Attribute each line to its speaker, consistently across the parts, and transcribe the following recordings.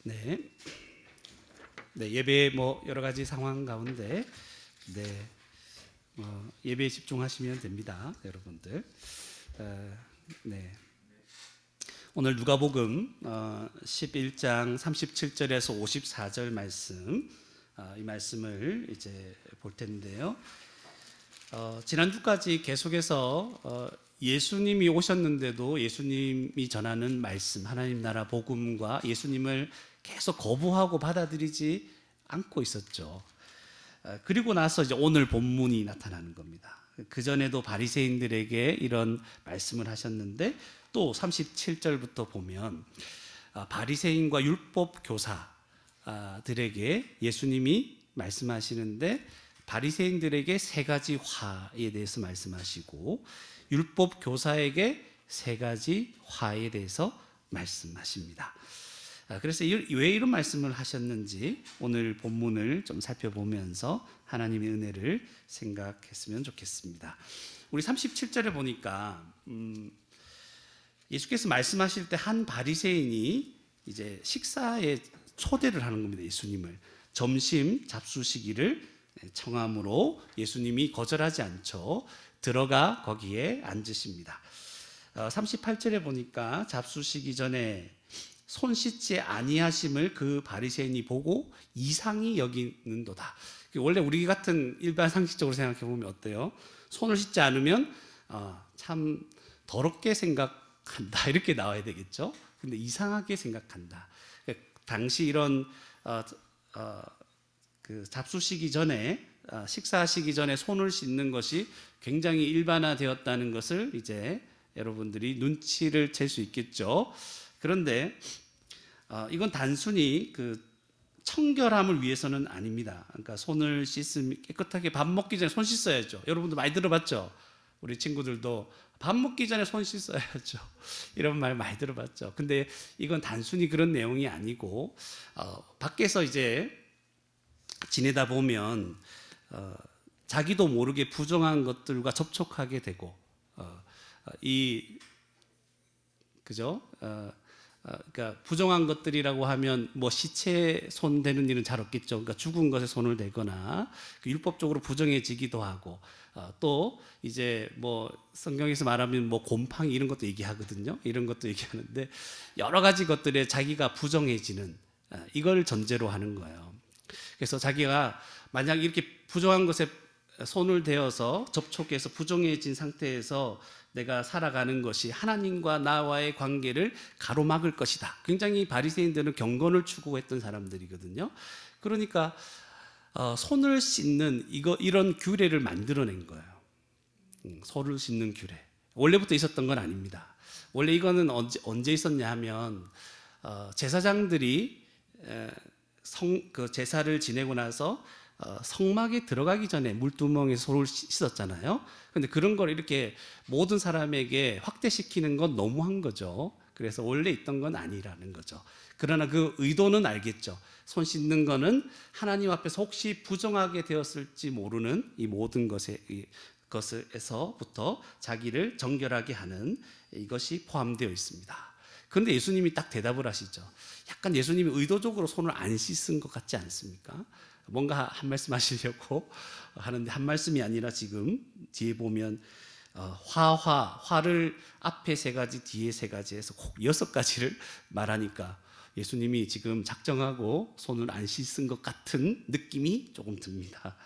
Speaker 1: 네, 네 예배 뭐 여러 가지 상황 가운데 네 예배에 집중하시면 됩니다, 여러분들. 네, 오늘 누가복음 11장 37절에서 54절 말씀, 이 말씀을 이제 볼 텐데요. 지난주까지 계속해서 예수님이 오셨는데도 예수님이 전하는 말씀, 하나님 나라 복음과 예수님을 계속 거부하고 받아들이지 않고 있었죠. 그리고 나서 이제 오늘 본문이 나타나는 겁니다. 그 전에도 바리새인들에게 이런 말씀을 하셨는데 또 37절부터 보면 바리새인과 율법 교사들에게 예수님이 말씀하시는데 바리새인들에게 세 가지 화에 대해서 말씀하시고 율법 교사에게 세 가지 화에 대해서 말씀하십니다. 그래서 왜 이런 말씀을 하셨는지 오늘 본문을 좀 살펴보면서 하나님의 은혜를 생각했으면 좋겠습니다. 우리 37절에 보니까 예수께서 말씀하실 때 한 바리새인이 이제 식사에 초대를 하는 겁니다. 예수님을 점심 잡수시기를 청함으로 예수님이 거절하지 않죠. 들어가 거기에 앉으십니다. 38절에 보니까 잡수시기 전에 손 씻지 아니하심을 그 바리새인이 보고 이상히 여기는도다. 원래 우리 같은 일반 상식적으로 생각해 보면 어때요? 손을 씻지 않으면 참 더럽게 생각한다 이렇게 나와야 되겠죠. 근데 이상하게 생각한다. 당시 이런 그 잡수시기 전에 식사하시기 전에 손을 씻는 것이 굉장히 일반화되었다는 것을 이제 여러분들이 눈치를 챌 수 있겠죠. 그런데 이건 단순히 그 청결함을 위해서는 아닙니다. 그러니까 손을 씻으면 깨끗하게 밥 먹기 전에 손 씻어야죠. 여러분도 많이 들어봤죠? 우리 친구들도 밥 먹기 전에 손 씻어야죠. 이런 말 많이 들어봤죠. 근데 이건 단순히 그런 내용이 아니고 밖에서 이제 지내다 보면 자기도 모르게 부정한 것들과 접촉하게 되고 그죠? 그러니까 부정한 것들이라고 하면 뭐 시체 손 대는 일은 잘 없겠죠. 그러니까 죽은 것에 손을 대거나 율법적으로 부정해지기도 하고 또 이제 뭐 성경에서 말하면 뭐 곰팡이 이런 것도 얘기하거든요. 이런 것도 얘기하는데 여러 가지 것들에 자기가 부정해지는 이걸 전제로 하는 거예요. 그래서 자기가 만약 이렇게 부정한 것에 손을 대어서 접촉해서 부정해진 상태에서 내가 살아가는 것이 하나님과 나와의 관계를 가로막을 것이다. 굉장히 바리새인들은 경건을 추구했던 사람들이거든요. 그러니까 손을 씻는 이런 규례를 만들어낸 거예요. 손을 씻는 규례. 원래부터 있었던 건 아닙니다. 원래 이거는 언제 있었냐 하면 제사장들이 그 제사를 지내고 나서 성막에 들어가기 전에 물두멍에서 손을 씻었잖아요. 근데 그런 걸 이렇게 모든 사람에게 확대시키는 건 너무한 거죠. 그래서 원래 있던 건 아니라는 거죠. 그러나 그 의도는 알겠죠. 손 씻는 거는 하나님 앞에서 혹시 부정하게 되었을지 모르는 이 모든 것에서부터 자기를 정결하게 하는 이것이 포함되어 있습니다. 그런데 예수님이 딱 대답을 하시죠. 약간 예수님이 의도적으로 손을 안 씻은 것 같지 않습니까? 뭔가 한 말씀 하시려고 하는데 한 말씀이 아니라 지금 뒤에 보면 화를 앞에 세 가지 뒤에 세 가지 해서 꼭 6가지를 말하니까 예수님이 지금 작정하고 손을 안 씻은 것 같은 느낌이 조금 듭니다.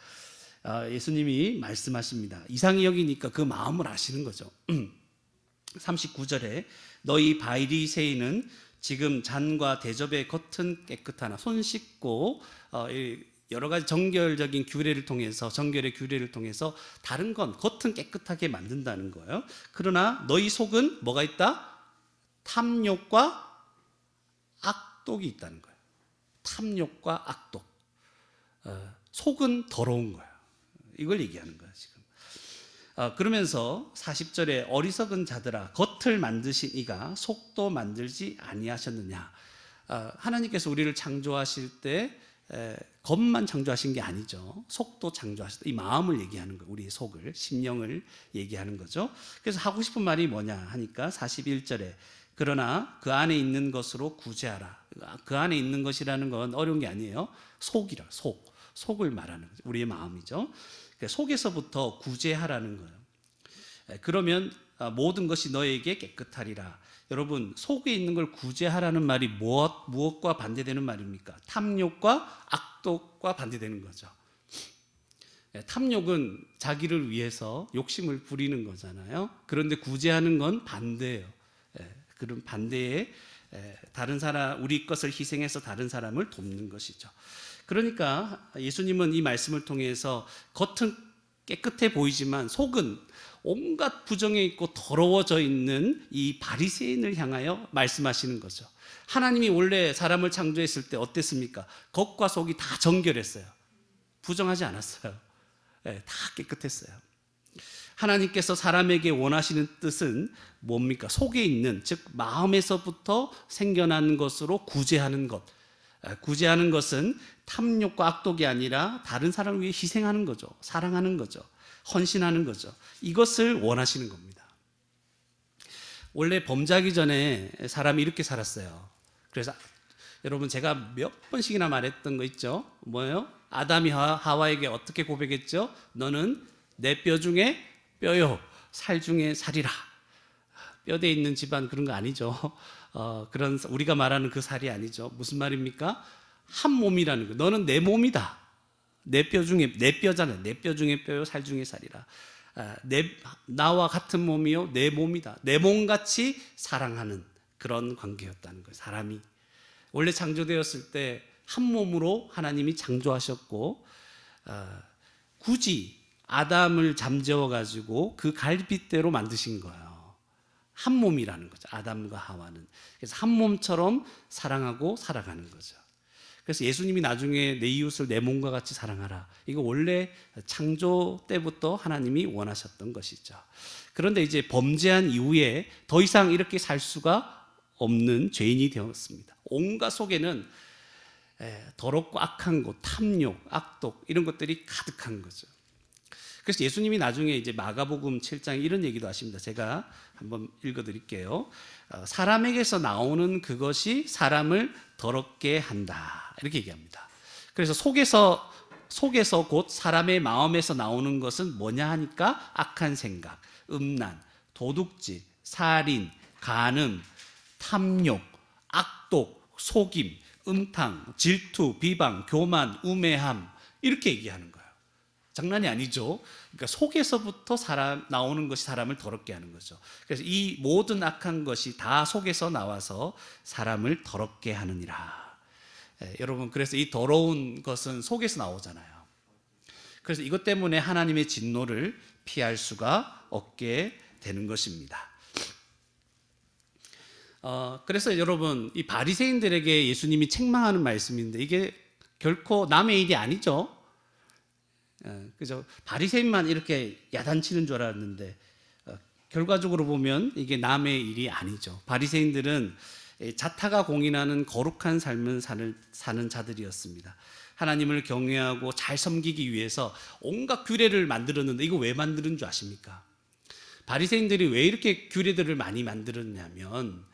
Speaker 1: 예수님이 말씀하십니다. 이상히 여기니까 그 마음을 아시는 거죠. 39절에 너희 바리새인은 지금 잔과 대접의 겉은 깨끗하나 손 씻고 여러 가지 정결의 규례를 통해서 다른 건 겉은 깨끗하게 만든다는 거예요. 그러나 너희 속은 뭐가 있다? 탐욕과 악독이 있다는 거예요. 탐욕과 악독. 속은 더러운 거예요. 이걸 얘기하는 거예요, 지금. 그러면서 40절에 어리석은 자들아 겉을 만드신 이가 속도 만들지 아니하셨느냐. 하나님께서 우리를 창조하실 때 겉만 창조하신 게 아니죠. 속도 창조하셨다. 이 마음을 얘기하는 거예요. 우리의 속을, 심령을 얘기하는 거죠. 그래서 하고 싶은 말이 뭐냐 하니까 41절에 그러나 그 안에 있는 것으로 구제하라. 그 안에 있는 것이라는 건 어려운 게 아니에요. 속이라. 속을 말하는 거죠. 우리의 마음이죠. 그러니까 속에서부터 구제하라는 거예요. 그러면 모든 것이 너에게 깨끗하리라. 여러분, 속에 있는 걸 구제하라는 말이 무엇과 반대되는 말입니까? 탐욕과 악독과 반대되는 거죠. 탐욕은 자기를 위해서 욕심을 부리는 거잖아요. 그런데 구제하는 건 반대예요. 그런 반대에 다른 사람, 우리 것을 희생해서 다른 사람을 돕는 것이죠. 그러니까 예수님은 이 말씀을 통해서 겉은 깨끗해 보이지만 속은 온갖 부정에 있고 더러워져 있는 이 바리새인을 향하여 말씀하시는 거죠. 하나님이 원래 사람을 창조했을 때 어땠습니까? 겉과 속이 다 정결했어요. 부정하지 않았어요. 다 깨끗했어요. 하나님께서 사람에게 원하시는 뜻은 뭡니까? 속에 있는, 즉 마음에서부터 생겨난 것으로 구제하는 것. 구제하는 것은 탐욕과 악독이 아니라 다른 사람을 위해 희생하는 거죠. 사랑하는 거죠. 헌신하는 거죠. 이것을 원하시는 겁니다. 원래 범죄하기 전에 사람이 이렇게 살았어요. 그래서 여러분, 제가 몇 번씩이나 말했던 거 있죠? 뭐예요? 아담이 하와에게 어떻게 고백했죠? 너는 내 뼈 중에 뼈요, 살 중에 살이라. 뼈대에 있는 집안 그런 거 아니죠. 그런 우리가 말하는 그 살이 아니죠. 무슨 말입니까? 한 몸이라는 거. 너는 내 몸이다. 내 뼈 중에, 내 뼈잖아요. 내 뼈 중에 뼈요, 살 중에 살이라. 나와 같은 몸이요, 내 몸이다. 내 몸같이 사랑하는 그런 관계였다는 거예요. 사람이 원래 창조되었을 때 한 몸으로 하나님이 창조하셨고, 굳이 아담을 잠재워 가지고 그 갈빗대로 만드신 거예요. 한 몸이라는 거죠. 아담과 하와는. 그래서 한 몸처럼 사랑하고 살아가는 거죠. 그래서 예수님이 나중에 내 이웃을 내 몸과 같이 사랑하라. 이거 원래 창조 때부터 하나님이 원하셨던 것이죠. 그런데 이제 범죄한 이후에 더 이상 이렇게 살 수가 없는 죄인이 되었습니다. 온갖 속에는 더럽고 악한 것, 탐욕, 악독 이런 것들이 가득한 거죠. 그래서 예수님이 나중에 이제 마가복음 7장에 이런 얘기도 하십니다. 제가 한번 읽어드릴게요. 사람에게서 나오는 그것이 사람을 더럽게 한다. 이렇게 얘기합니다. 그래서 속에서 곧 사람의 마음에서 나오는 것은 뭐냐 하니까 악한 생각, 음란, 도둑질, 살인, 간음, 탐욕, 악독, 속임, 음탕, 질투, 비방, 교만, 우매함 이렇게 얘기하는 거예요. 장난이 아니죠. 그러니까 속에서부터 나오는 것이 사람을 더럽게 하는 거죠. 그래서 이 모든 악한 것이 다 속에서 나와서 사람을 더럽게 하느니라. 여러분, 그래서 이 더러운 것은 속에서 나오잖아요. 그래서 이것 때문에 하나님의 진노를 피할 수가 없게 되는 것입니다. 그래서 여러분, 이 바리새인들에게 예수님이 책망하는 말씀인데 이게 결코 남의 일이 아니죠. 그죠? 바리새인만 이렇게 야단치는 줄 알았는데 결과적으로 보면 이게 남의 일이 아니죠. 바리새인들은 자타가 공인하는 거룩한 삶을 사는 자들이었습니다. 하나님을 경외하고 잘 섬기기 위해서 온갖 규례를 만들었는데 이거 왜 만드는 줄 아십니까? 바리새인들이 왜 이렇게 규례들을 많이 만들었냐면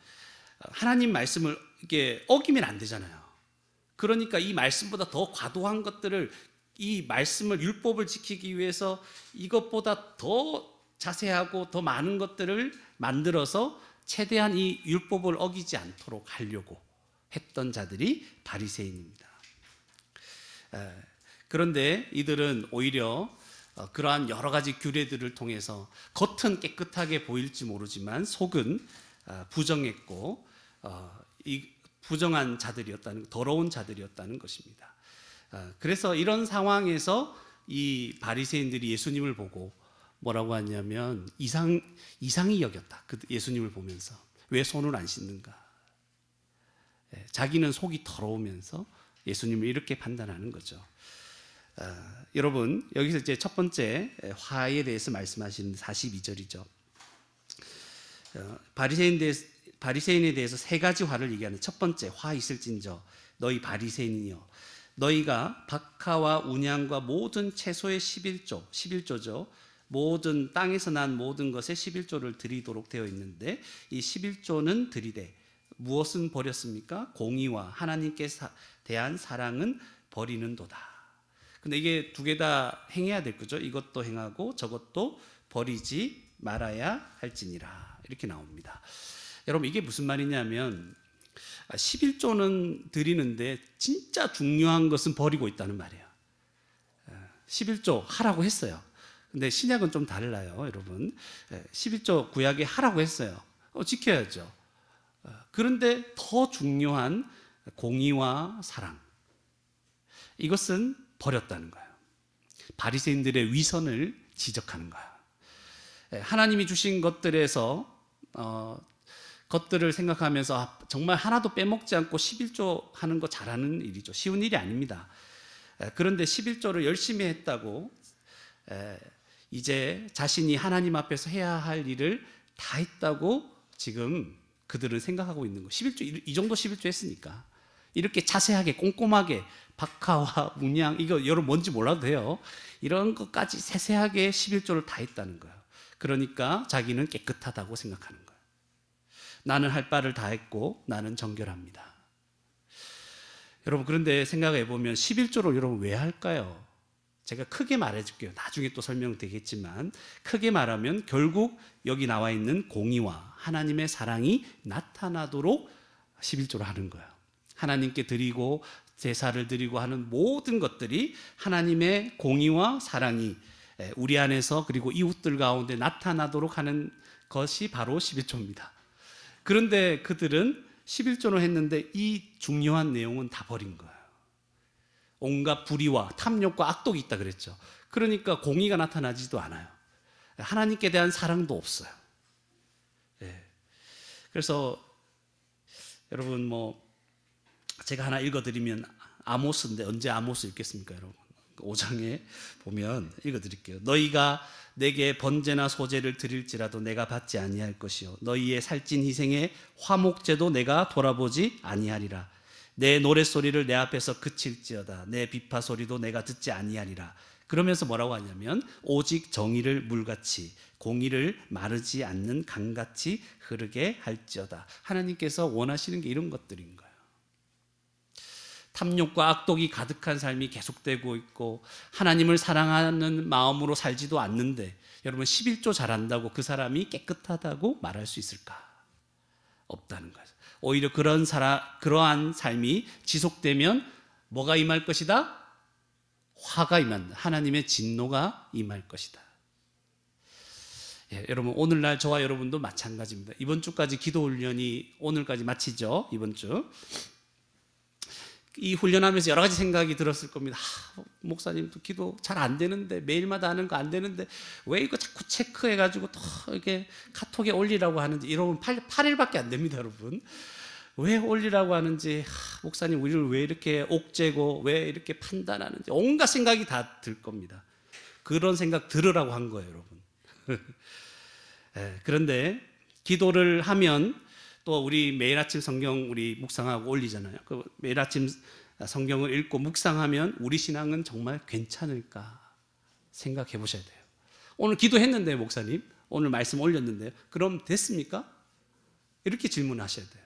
Speaker 1: 하나님 말씀을 이게 어기면 안 되잖아요. 그러니까 이 말씀보다 더 과도한 것들을, 이 말씀을, 율법을 지키기 위해서 이것보다 더 자세하고 더 많은 것들을 만들어서 최대한 이 율법을 어기지 않도록 하려고 했던 자들이 바리새인입니다. 그런데 이들은 오히려 그러한 여러 가지 규례들을 통해서 겉은 깨끗하게 보일지 모르지만 속은 부정했고 이 부정한 자들이었다는, 더러운 자들이었다는 것입니다. 그래서 이런 상황에서 이 바리새인들이 예수님을 보고 뭐라고 하냐면 이상히 여겼다. 그 예수님을 보면서 왜 손을 안 씻는가? 자기는 속이 더러우면서 예수님을 이렇게 판단하는 거죠. 여러분, 여기서 이제 첫 번째 화에 대해서 말씀하시는 42절이죠. 바리새인에 대해서 세 가지 화를 얘기하는 첫 번째, 화 있을진저 너희 바리새인이여, 너희가 박하와 운양과 모든 채소의 11조죠. 모든 땅에서 난 모든 것에 11조를 드리도록 되어 있는데 이 11조는 드리되 무엇은 버렸습니까? 공의와 하나님께 대한 사랑은 버리는도다. 근데 이게 두 개 다 행해야 될 거죠. 이것도 행하고 저것도 버리지 말아야 할지니라. 이렇게 나옵니다. 여러분 이게 무슨 말이냐면 11조는 드리는데 진짜 중요한 것은 버리고 있다는 말이에요. 11조 하라고 했어요. 근데 신약은 좀 달라요, 여러분. 11조 구약에 하라고 했어요. 지켜야죠. 그런데 더 중요한 공의와 사랑, 이것은 버렸다는 거예요. 바리새인들의 위선을 지적하는 거예요. 하나님이 주신 것들에서 것들을 생각하면서 정말 하나도 빼먹지 않고 11조 하는 거 잘하는 일이죠. 쉬운 일이 아닙니다. 그런데 11조를 열심히 했다고 이제 자신이 하나님 앞에서 해야 할 일을 다 했다고 지금 그들은 생각하고 있는 거예요. 11조, 이 정도 11조 했으니까 이렇게 자세하게 꼼꼼하게 박하와 문양, 이거 여러분 뭔지 몰라도 돼요. 이런 것까지 세세하게 11조를 다 했다는 거예요. 그러니까 자기는 깨끗하다고 생각하는 거예요. 나는 할 바를 다 했고 나는 정결합니다. 여러분 그런데 생각해 보면 11조를 여러분 왜 할까요? 제가 크게 말해 줄게요. 나중에 또 설명되겠지만 크게 말하면 결국 여기 나와 있는 공의와 하나님의 사랑이 나타나도록 11조를 하는 거예요. 하나님께 드리고 제사를 드리고 하는 모든 것들이 하나님의 공의와 사랑이 우리 안에서 그리고 이웃들 가운데 나타나도록 하는 것이 바로 11조입니다. 그런데 그들은 11조를 했는데 이 중요한 내용은 다 버린 거예요. 온갖 불의와 탐욕과 악독이 있다 그랬죠. 그러니까 공의가 나타나지도 않아요. 하나님께 대한 사랑도 없어요. 그래서 여러분 제가 하나 읽어드리면 아모스인데 언제 아모스 읽겠습니까, 여러분? 5장에 보면 읽어드릴게요. 너희가 내게 번제나 소제를 드릴지라도 내가 받지 아니할 것이요 너희의 살찐 희생의 화목제도 내가 돌아보지 아니하리라. 내 노랫소리를 내 앞에서 그칠지어다. 내 비파 소리도 내가 듣지 아니하리라. 그러면서 뭐라고 하냐면 오직 정의를 물같이 공의를 마르지 않는 강같이 흐르게 할지어다. 하나님께서 원하시는 게 이런 것들인 거예요. 탐욕과 악독이 가득한 삶이 계속되고 있고 하나님을 사랑하는 마음으로 살지도 않는데 여러분 11조 잘한다고 그 사람이 깨끗하다고 말할 수 있을까? 없다는 거예요. 오히려 그러한 삶이 지속되면 뭐가 임할 것이다? 화가 임한다. 하나님의 진노가 임할 것이다. 여러분 오늘날 저와 여러분도 마찬가지입니다. 이번 주까지 기도 훈련이 오늘까지 마치죠. 이번 주. 이 훈련하면서 여러 가지 생각이 들었을 겁니다. 목사님도 기도 잘 안 되는데 매일마다 하는 거 안 되는데 왜 이거 자꾸 체크해가지고 또 이렇게 카톡에 올리라고 하는지. 여러분 8일밖에 안 됩니다, 여러분. 왜 올리라고 하는지, 목사님 우리를 왜 이렇게 옥죄고 왜 이렇게 판단하는지 온갖 생각이 다 들 겁니다. 그런 생각 들으라고 한 거예요, 여러분. 그런데 기도를 하면 또 우리 매일 아침 성경 우리 묵상하고 올리잖아요. 그 매일 아침 성경을 읽고 묵상하면 우리 신앙은 정말 괜찮을까 생각해 보셔야 돼요. 오늘 기도했는데요, 목사님. 오늘 말씀 올렸는데요. 그럼 됐습니까? 이렇게 질문하셔야 돼요.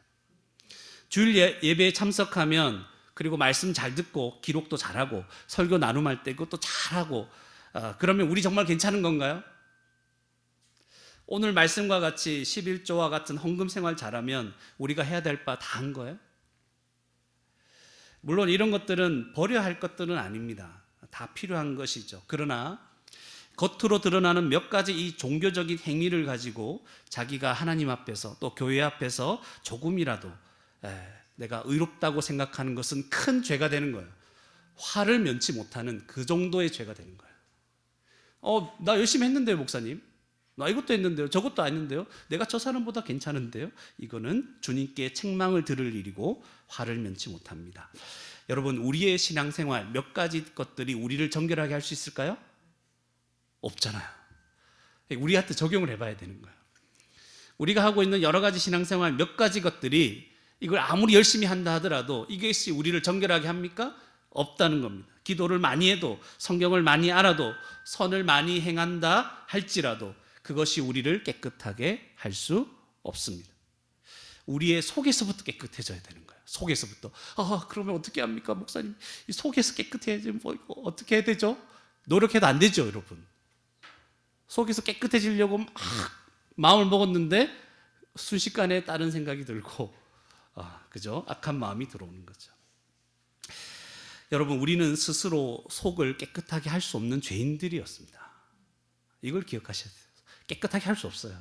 Speaker 1: 주일 예배에 참석하면 그리고 말씀 잘 듣고 기록도 잘하고 설교 나눔할 때 그것도 잘하고 그러면 우리 정말 괜찮은 건가요? 오늘 말씀과 같이 11조와 같은 헌금 생활 잘하면 우리가 해야 될 바 다 한 거예요? 물론 이런 것들은 버려야 할 것들은 아닙니다. 다 필요한 것이죠. 그러나 겉으로 드러나는 몇 가지 이 종교적인 행위를 가지고 자기가 하나님 앞에서 또 교회 앞에서 조금이라도 내가 의롭다고 생각하는 것은 큰 죄가 되는 거예요. 화를 면치 못하는 그 정도의 죄가 되는 거예요. 나 열심히 했는데요, 목사님. 나 이것도 했는데요, 저것도 안 했는데요, 내가 저 사람보다 괜찮은데요. 이거는 주님께 책망을 들을 일이고 화를 면치 못합니다. 여러분 우리의 신앙생활 몇 가지 것들이 우리를 정결하게 할 수 있을까요? 없잖아요. 우리한테 적용을 해봐야 되는 거예요. 우리가 하고 있는 여러 가지 신앙생활 몇 가지 것들이 이걸 아무리 열심히 한다 하더라도 이것이 우리를 정결하게 합니까? 없다는 겁니다. 기도를 많이 해도, 성경을 많이 알아도, 선을 많이 행한다 할지라도 그것이 우리를 깨끗하게 할 수 없습니다. 우리의 속에서부터 깨끗해져야 되는 거예요. 속에서부터. 그러면 어떻게 합니까, 목사님? 이 속에서 깨끗해야지 뭐 이거 어떻게 해야 되죠? 노력해도 안 되죠, 여러분. 속에서 깨끗해지려고 막 마음을 먹었는데 순식간에 다른 생각이 들고, 그죠? 악한 마음이 들어오는 거죠. 여러분, 우리는 스스로 속을 깨끗하게 할 수 없는 죄인들이었습니다. 이걸 기억하셔야 돼요. 깨끗하게 할 수 없어요.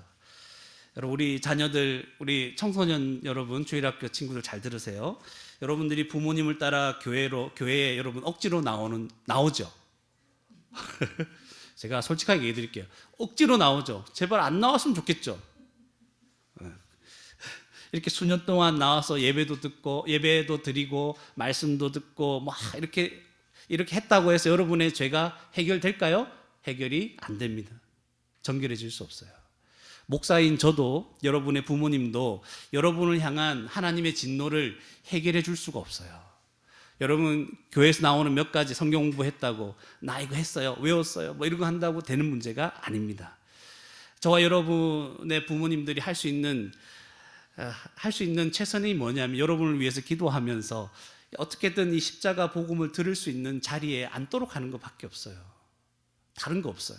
Speaker 1: 여러분, 우리 자녀들, 우리 청소년 여러분, 주일학교 친구들 잘 들으세요. 여러분들이 부모님을 따라 교회에 여러분 억지로 나오죠. 제가 솔직하게 얘기해 드릴게요. 억지로 나오죠. 제발 안 나왔으면 좋겠죠. 이렇게 수년 동안 나와서 예배도 드리고 말씀도 듣고 막 이렇게 했다고 해서 여러분의 죄가 해결될까요? 해결이 안 됩니다. 정결해질 수 없어요. 목사인 저도, 여러분의 부모님도 여러분을 향한 하나님의 진노를 해결해 줄 수가 없어요. 여러분 교회에서 나오는 몇 가지 성경 공부했다고 나 이거 했어요, 외웠어요, 뭐 이런 거 한다고 되는 문제가 아닙니다. 저와 여러분의 부모님들이 할 수 있는 최선이 뭐냐면 여러분을 위해서 기도하면서 어떻게든 이 십자가 복음을 들을 수 있는 자리에 앉도록 하는 것밖에 없어요. 다른 거 없어요.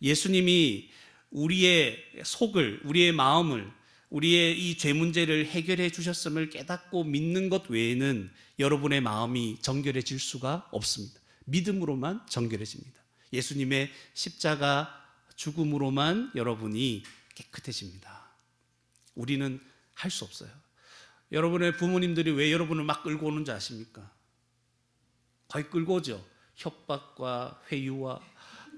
Speaker 1: 예수님이 우리의 속을, 우리의 마음을, 우리의 이 죄 문제를 해결해 주셨음을 깨닫고 믿는 것 외에는 여러분의 마음이 정결해질 수가 없습니다. 믿음으로만 정결해집니다. 예수님의 십자가 죽음으로만 여러분이 깨끗해집니다. 우리는 할 수 없어요. 여러분의 부모님들이 왜 여러분을 막 끌고 오는지 아십니까? 거의 끌고 오죠. 협박과 회유와,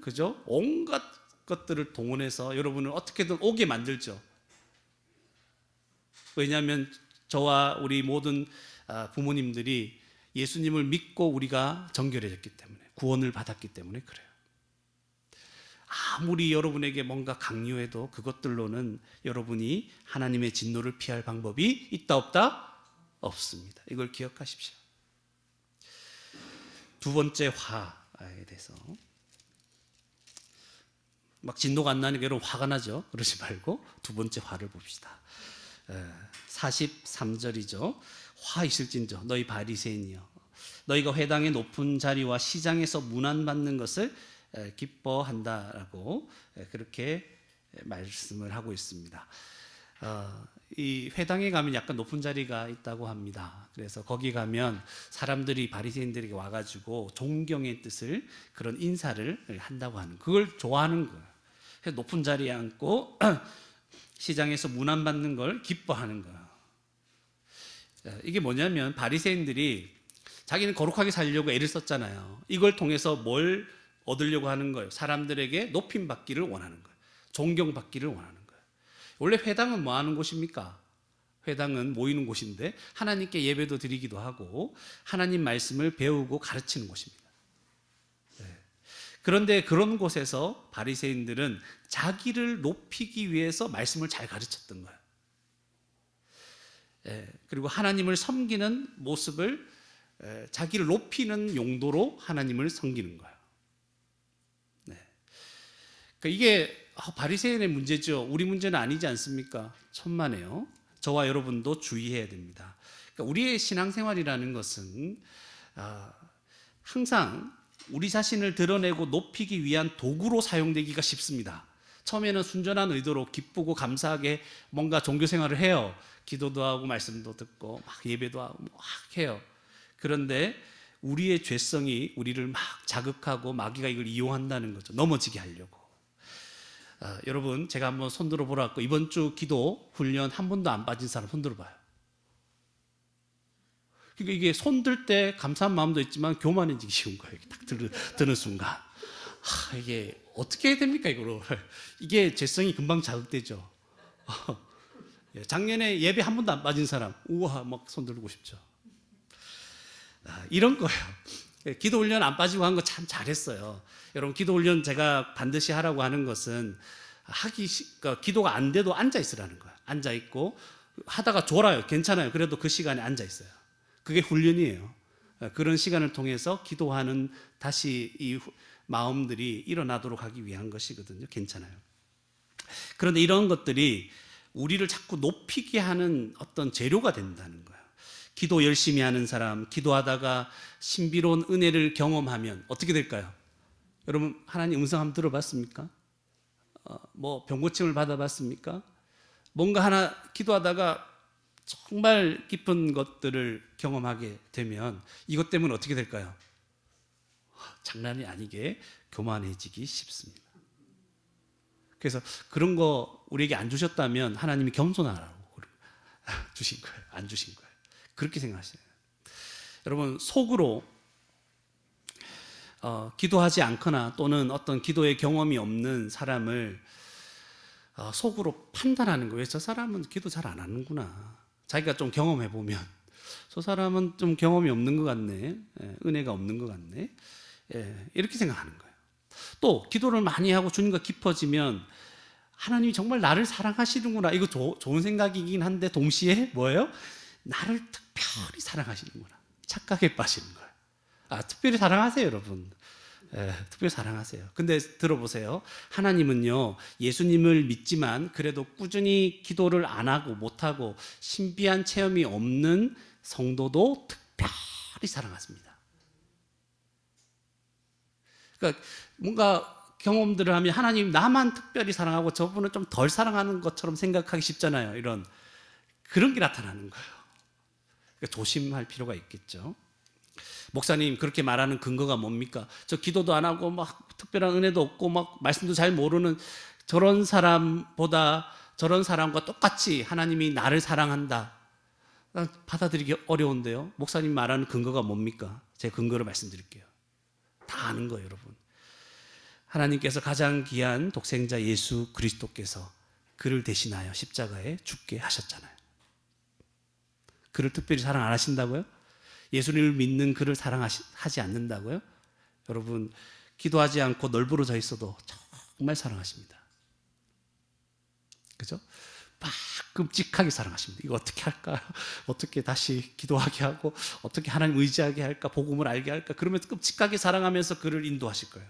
Speaker 1: 그죠? 온갖 것들을 동원해서 여러분을 어떻게든 오게 만들죠. 왜냐하면 저와 우리 모든 부모님들이 예수님을 믿고 우리가 정결해졌기 때문에, 구원을 받았기 때문에 그래요. 아무리 여러분에게 뭔가 강요해도 그것들로는 여러분이 하나님의 진노를 피할 방법이 있다 없다? 없습니다. 이걸 기억하십시오. 두 번째 화에 대해서, 막 진노가 안 나니까 여러분 화가 나죠? 그러지 말고 두 번째 화를 봅시다. 43절이죠. 화 있을진저 너희 바리새인이여, 너희가 회당의 높은 자리와 시장에서 문안받는 것을 기뻐한다라고 그렇게 말씀을 하고 있습니다. 이 회당에 가면 약간 높은 자리가 있다고 합니다. 그래서 거기 가면 사람들이, 바리새인들에게 와가지고 존경의 뜻을, 그런 인사를 한다고 하는, 그걸 좋아하는 거예요. 그래서 높은 자리에 앉고 시장에서 문안 받는 걸 기뻐하는 거예요. 이게 뭐냐면 바리새인들이 자기는 거룩하게 살려고 애를 썼잖아요. 이걸 통해서 뭘 얻으려고 하는 거예요? 사람들에게 높임 받기를 원하는 거예요. 존경받기를 원하는 거예요. 원래 회당은 뭐 하는 곳입니까? 회당은 모이는 곳인데 하나님께 예배도 드리기도 하고 하나님 말씀을 배우고 가르치는 곳입니다. 그런데 그런 곳에서 바리새인들은 자기를 높이기 위해서 말씀을 잘 가르쳤던 거예요. 그리고 하나님을 섬기는 모습을 자기를 높이는 용도로 하나님을 섬기는 거예요. 그러니까 이게 바리새인의 문제죠. 우리 문제는 아니지 않습니까? 천만에요. 저와 여러분도 주의해야 됩니다. 그러니까 우리의 신앙생활이라는 것은 항상 우리 자신을 드러내고 높이기 위한 도구로 사용되기가 쉽습니다. 처음에는 순전한 의도로 기쁘고 감사하게 뭔가 종교생활을 해요. 기도도 하고 말씀도 듣고 막 예배도 하고 막 해요. 그런데 우리의 죄성이 우리를 막 자극하고 마귀가 이걸 이용한다는 거죠. 넘어지게 하려고. 여러분, 제가 한번 손들어 보라고, 이번 주 기도 훈련 한 번도 안 빠진 사람 손들어 봐요. 그러니까 이게 손들 때 감사한 마음도 있지만 교만해지기 쉬운 거예요. 딱 드는 순간. 이게 어떻게 해야 됩니까, 이거를. 이게 죄성이 금방 자극되죠. 작년에 예배 한 번도 안 빠진 사람, 우와, 막 손들고 싶죠. 이런 거예요. 기도 훈련 안 빠지고 한 거 참 잘했어요. 여러분, 기도 훈련 제가 반드시 하라고 하는 것은 그러니까 기도가 안 돼도 앉아 있으라는 거예요. 앉아 있고 하다가 졸아요. 괜찮아요. 그래도 그 시간에 앉아 있어요. 그게 훈련이에요. 그런 시간을 통해서 기도하는 다시 이 마음들이 일어나도록 하기 위한 것이거든요. 괜찮아요. 그런데 이런 것들이 우리를 자꾸 높이게 하는 어떤 재료가 된다는 거예요. 기도 열심히 하는 사람, 기도하다가 신비로운 은혜를 경험하면 어떻게 될까요? 여러분, 하나님 음성 한번 들어봤습니까? 뭐 병고침을 받아봤습니까? 뭔가 하나 기도하다가 정말 깊은 것들을 경험하게 되면 이것 때문에 어떻게 될까요? 장난이 아니게 교만해지기 쉽습니다. 그래서 그런 거 우리에게 안 주셨다면 하나님이 겸손하라고 주신 거예요. 안 주신 거예요. 그렇게 생각하세요. 여러분, 속으로 기도하지 않거나 또는 어떤 기도의 경험이 없는 사람을 속으로 판단하는 거예요. 저 사람은 기도 잘 안 하는구나. 자기가 좀 경험해 보면 저 사람은 좀 경험이 없는 것 같네. 은혜가 없는 것 같네. 이렇게 생각하는 거예요. 또 기도를 많이 하고 주님과 깊어지면 하나님이 정말 나를 사랑하시는구나. 이거 좋은 생각이긴 한데 동시에 뭐예요? 나를 특별히 사랑하시는구나. 착각에 빠지는 거예요. 특별히 사랑하세요, 여러분. 특별히 사랑하세요. 근데 들어보세요. 하나님은요, 예수님을 믿지만 그래도 꾸준히 기도를 안 하고 못하고 신비한 체험이 없는 성도도 특별히 사랑하십니다. 그러니까 뭔가 경험들을 하면 하나님 나만 특별히 사랑하고 저분은 좀 덜 사랑하는 것처럼 생각하기 쉽잖아요. 그런 게 나타나는 거예요. 그러니까 조심할 필요가 있겠죠. 목사님, 그렇게 말하는 근거가 뭡니까? 저 기도도 안 하고 막 특별한 은혜도 없고 막 말씀도 잘 모르는 저런 사람보다 저런 사람과 똑같이 하나님이 나를 사랑한다. 받아들이기 어려운데요. 목사님 말하는 근거가 뭡니까? 제 근거를 말씀드릴게요. 다 아는 거예요, 여러분. 하나님께서 가장 귀한 독생자 예수 그리스도께서 그를 대신하여 십자가에 죽게 하셨잖아요. 그를 특별히 사랑 안 하신다고요? 예수님을 믿는 그를 사랑하지 않는다고요? 여러분, 기도하지 않고 널브러져 있어도 정말 사랑하십니다. 그죠? 막 끔찍하게 사랑하십니다. 이거 어떻게 할까? 어떻게 다시 기도하게 하고 어떻게 하나님 의지하게 할까? 복음을 알게 할까? 그러면서 끔찍하게 사랑하면서 그를 인도하실 거예요.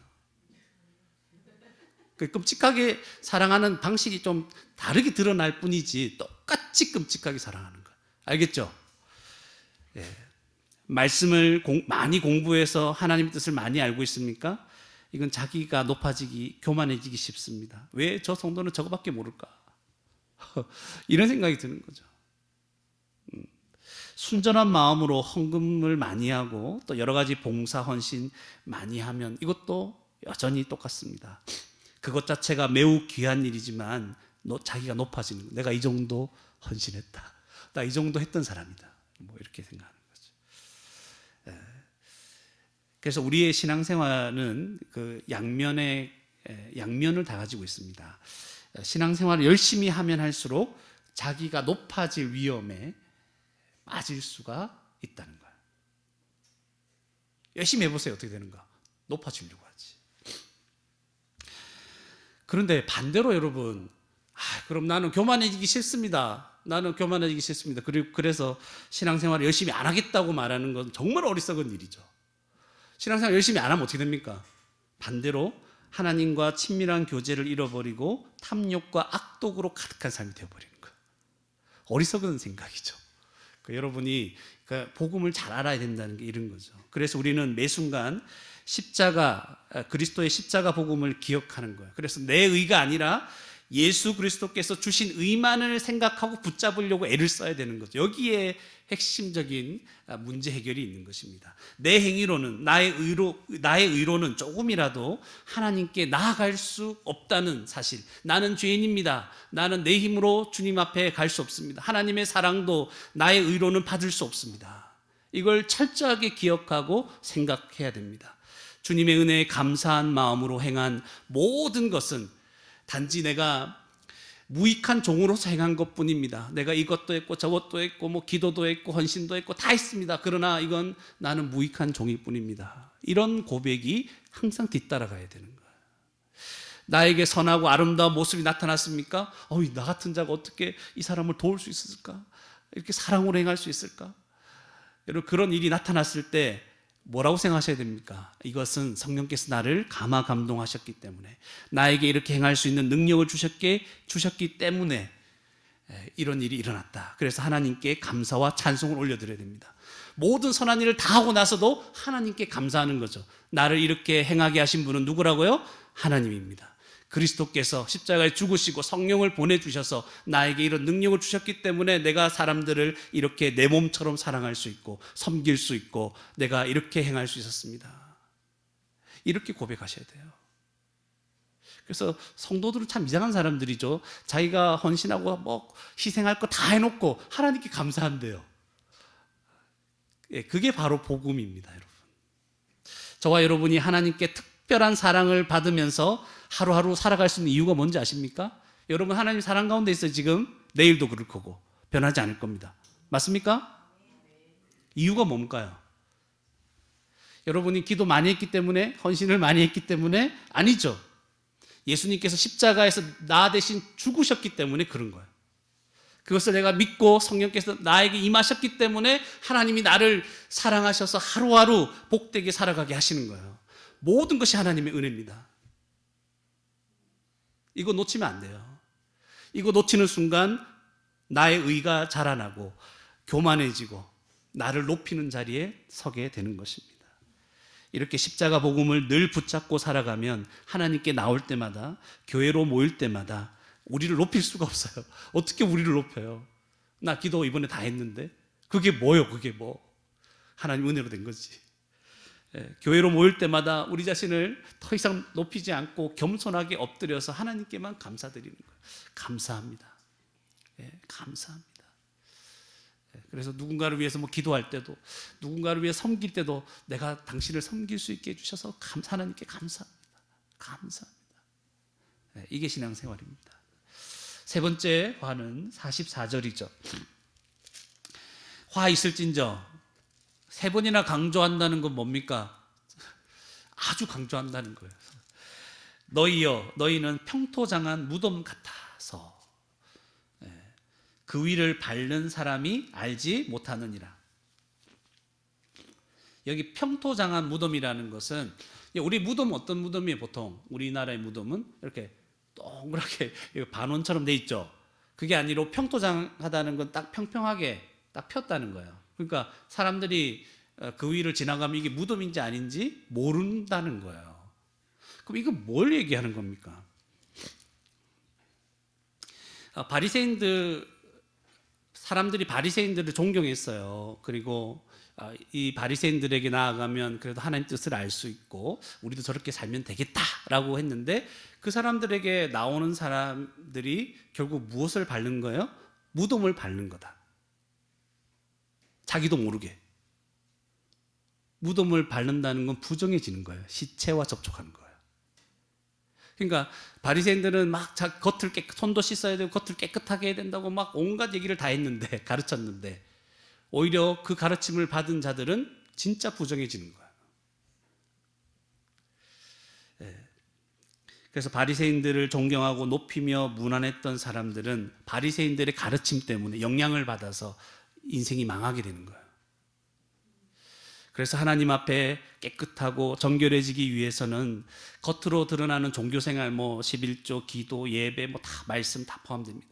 Speaker 1: 그 끔찍하게 사랑하는 방식이 좀 다르게 드러날 뿐이지 똑같이 끔찍하게 사랑하는 거예요. 알겠죠? 예. 말씀을 많이 공부해서 하나님의 뜻을 많이 알고 있습니까? 이건 자기가 높아지기, 교만해지기 쉽습니다. 왜 저 성도는 저거밖에 모를까? 이런 생각이 드는 거죠. 순전한 마음으로 헌금을 많이 하고 또 여러 가지 봉사, 헌신 많이 하면 이것도 여전히 똑같습니다. 그것 자체가 매우 귀한 일이지만 자기가 높아지는 거. 내가 이 정도 헌신했다. 나 이 정도 했던 사람이다. 뭐 이렇게 생각하는 거죠. 그래서 우리의 신앙생활은 그 양면을 다 가지고 있습니다. 신앙생활을 열심히 하면 할수록 자기가 높아질 위험에 빠질 수가 있다는 거예요. 열심히 해보세요. 어떻게 되는가? 높아지려고 하지. 그런데 반대로 여러분, 그럼 나는 교만해지기 싫습니다. 나는 교만해지기 싫습니다. 그래서 신앙생활을 열심히 안 하겠다고 말하는 건 정말 어리석은 일이죠. 신앙생활 열심히 안 하면 어떻게 됩니까? 반대로 하나님과 친밀한 교제를 잃어버리고 탐욕과 악독으로 가득한 삶이 되어버리는 거예요. 어리석은 생각이죠. 여러분이 복음을 잘 알아야 된다는 게 이런 거죠. 그래서 우리는 매 순간 그리스도의 십자가 복음을 기억하는 거예요. 그래서 내 의가 아니라 예수 그리스도께서 주신 의만을 생각하고 붙잡으려고 애를 써야 되는 거죠. 여기에 핵심적인 문제 해결이 있는 것입니다. 내 행위로는, 나의 의로는 조금이라도 하나님께 나아갈 수 없다는 사실. 나는 죄인입니다. 나는 내 힘으로 주님 앞에 갈 수 없습니다. 하나님의 사랑도 나의 의로는 받을 수 없습니다. 이걸 철저하게 기억하고 생각해야 됩니다. 주님의 은혜에 감사한 마음으로 행한 모든 것은 단지 내가 무익한 종으로서 행한 것뿐입니다. 내가 이것도 했고 저것도 했고 뭐 기도도 했고 헌신도 했고 다 했습니다. 그러나 이건 나는 무익한 종일 뿐입니다. 이런 고백이 항상 뒤따라가야 되는 거예요. 나에게 선하고 아름다운 모습이 나타났습니까? 나 같은 자가 어떻게 이 사람을 도울 수 있을까? 이렇게 사랑으로 행할 수 있을까? 여러분, 그런 일이 나타났을 때 뭐라고 생각하셔야 됩니까? 이것은 성령께서 나를 감화 감동하셨기 때문에, 나에게 이렇게 행할 수 있는 능력을 주셨기 때문에 이런 일이 일어났다. 그래서 하나님께 감사와 찬송을 올려드려야 됩니다. 모든 선한 일을 다 하고 나서도 하나님께 감사하는 거죠. 나를 이렇게 행하게 하신 분은 누구라고요? 하나님입니다. 그리스도께서 십자가에 죽으시고 성령을 보내주셔서 나에게 이런 능력을 주셨기 때문에 내가 사람들을 이렇게 내 몸처럼 사랑할 수 있고 섬길 수 있고 내가 이렇게 행할 수 있었습니다. 이렇게 고백하셔야 돼요. 그래서 성도들은 참 이상한 사람들이죠. 자기가 헌신하고 뭐 희생할 거 다 해놓고 하나님께 감사한대요. 그게 바로 복음입니다, 여러분. 저와 여러분이 하나님께 특별한 사랑을 받으면서 하루하루 살아갈 수 있는 이유가 뭔지 아십니까? 여러분, 하나님 사랑 가운데 있어요. 지금 내일도 그럴 거고 변하지 않을 겁니다. 맞습니까? 이유가 뭘까요? 여러분이 기도 많이 했기 때문에, 헌신을 많이 했기 때문에? 아니죠. 예수님께서 십자가에서 나 대신 죽으셨기 때문에 그런 거예요. 그것을 내가 믿고 성령께서 나에게 임하셨기 때문에 하나님이 나를 사랑하셔서 하루하루 복되게 살아가게 하시는 거예요. 모든 것이 하나님의 은혜입니다. 이거 놓치면 안 돼요. 이거 놓치는 순간 나의 의가 자라나고 교만해지고 나를 높이는 자리에 서게 되는 것입니다. 이렇게 십자가 복음을 늘 붙잡고 살아가면 하나님께 나올 때마다, 교회로 모일 때마다 우리를 높일 수가 없어요. 어떻게 우리를 높여요? 나 기도 이번에 다 했는데 그게 뭐요? 그게 뭐? 하나님 은혜로 된 거지. 교회로 모일 때마다 우리 자신을 더 이상 높이지 않고 겸손하게 엎드려서 하나님께만 감사드리는 거예요. 감사합니다. 감사합니다. 그래서 누군가를 위해서 뭐 기도할 때도, 누군가를 위해 섬길 때도 내가 당신을 섬길 수 있게 해주셔서 하나님께 감사합니다. 감사합니다. 이게 신앙생활입니다. 세 번째 화는 44절이죠. 화 있을진저. 세 번이나 강조한다는 건 뭡니까? 아주 강조한다는 거예요. 너희여, 너희는 평토장한 무덤 같아서 그 위를 밟는 사람이 알지 못하느니라. 여기 평토장한 무덤이라는 것은, 우리 무덤 어떤 무덤이에요? 보통 우리나라의 무덤은 이렇게 동그랗게 반원처럼 돼 있죠. 그게 아니라 평토장하다는 건 딱 평평하게 딱 폈다는 거예요. 그러니까 사람들이 그 위를 지나가면 이게 무덤인지 아닌지 모른다는 거예요. 그럼 이거 뭘 얘기하는 겁니까? 사람들이 바리새인들을 존경했어요. 그리고 이 바리새인들에게 나아가면 그래도 하나님 뜻을 알 수 있고 우리도 저렇게 살면 되겠다라고 했는데, 그 사람들에게 나오는 사람들이 결국 무엇을 밟는 거예요? 무덤을 밟는 거다. 자기도 모르게. 무덤을 밟는다는 건 부정해지는 거예요. 시체와 접촉하는 거예요. 그러니까 바리새인들은 막 겉을 손도 씻어야 되고 겉을 깨끗하게 해야 된다고 막 온갖 얘기를 다 했는데, 가르쳤는데, 오히려 그 가르침을 받은 자들은 진짜 부정해지는 거예요. 그래서 바리새인들을 존경하고 높이며 문안했던 사람들은 바리새인들의 가르침 때문에 영향을 받아서 인생이 망하게 되는 거예요. 그래서 하나님 앞에 깨끗하고 정결해지기 위해서는 겉으로 드러나는 종교생활, 뭐 11조, 기도, 예배, 뭐 다 말씀 다 포함됩니다.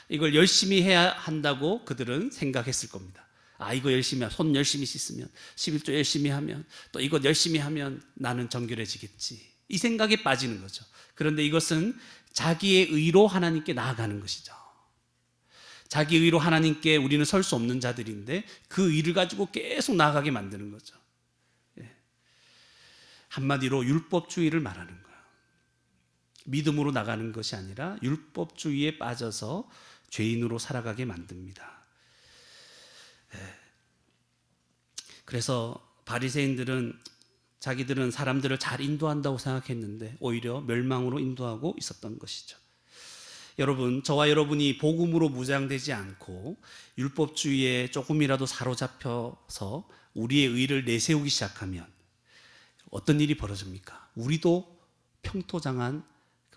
Speaker 1: 이걸 열심히 해야 한다고 그들은 생각했을 겁니다. 이거 열심히 하면, 손 열심히 씻으면, 11조 열심히 하면, 또 이것 열심히 하면 나는 정결해지겠지. 이 생각에 빠지는 거죠. 그런데 이것은 자기의 의로 하나님께 나아가는 것이죠. 자기 의로 하나님께 우리는 설 수 없는 자들인데 그 의를 가지고 계속 나아가게 만드는 거죠. 한마디로 율법주의를 말하는 거예요. 믿음으로 나가는 것이 아니라 율법주의에 빠져서 죄인으로 살아가게 만듭니다. 그래서 바리새인들은 자기들은 사람들을 잘 인도한다고 생각했는데 오히려 멸망으로 인도하고 있었던 것이죠. 여러분, 저와 여러분이 복음으로 무장되지 않고 율법주의에 조금이라도 사로잡혀서 우리의 의를 내세우기 시작하면 어떤 일이 벌어집니까? 우리도 평토장한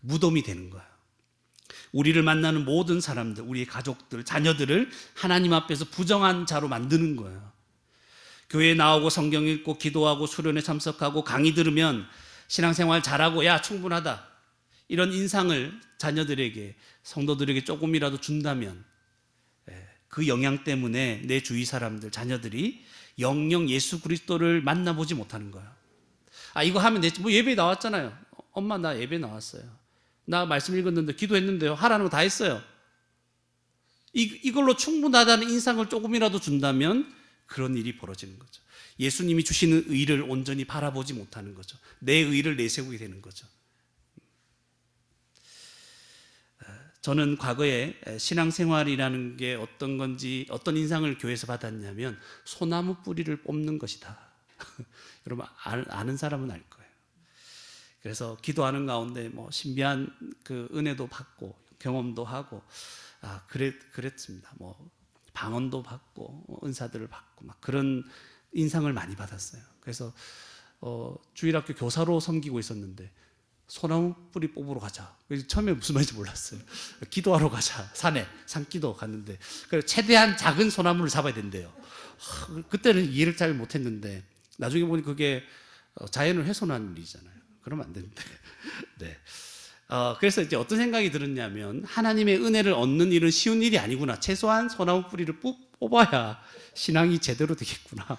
Speaker 1: 무덤이 되는 거예요. 우리를 만나는 모든 사람들, 우리의 가족들, 자녀들을 하나님 앞에서 부정한 자로 만드는 거예요. 교회 나오고 성경 읽고 기도하고 수련회 참석하고 강의 들으면 신앙생활 잘하고 야 충분하다, 이런 인상을 자녀들에게, 성도들에게 조금이라도 준다면 그 영향 때문에 내 주위 사람들, 자녀들이 영영 예수 그리스도를 만나보지 못하는 거예요. 이거 하면 됐지, 뭐 예배 나왔잖아요. 엄마 나 예배 나왔어요, 나 말씀 읽었는데 기도했는데요, 하라는 거 다 했어요. 이걸로 충분하다는 인상을 조금이라도 준다면 그런 일이 벌어지는 거죠. 예수님이 주시는 의를 온전히 바라보지 못하는 거죠. 내 의를 내세우게 되는 거죠. 저는 과거에 신앙생활이라는 게 어떤 건지, 어떤 인상을 교회에서 받았냐면 소나무 뿌리를 뽑는 것이다. 여러분 아는 사람은 알 거예요. 그래서 기도하는 가운데 뭐 신비한 그 은혜도 받고 경험도 하고 그랬습니다. 뭐 방언도 받고 은사들을 받고 막 그런 인상을 많이 받았어요. 그래서 주일학교 교사로 섬기고 있었는데 소나무 뿌리 뽑으러 가자. 처음에 무슨 말인지 몰랐어요. 기도하러 가자. 산기도 갔는데 최대한 작은 소나무를 잡아야 된대요. 그때는 이해를 잘 못했는데 나중에 보니 그게 자연을 훼손하는 일이잖아요. 그러면 안 되는데. 네. 그래서 이제 어떤 생각이 들었냐면 하나님의 은혜를 얻는 일은 쉬운 일이 아니구나. 최소한 소나무 뿌리를 뽑아야 신앙이 제대로 되겠구나.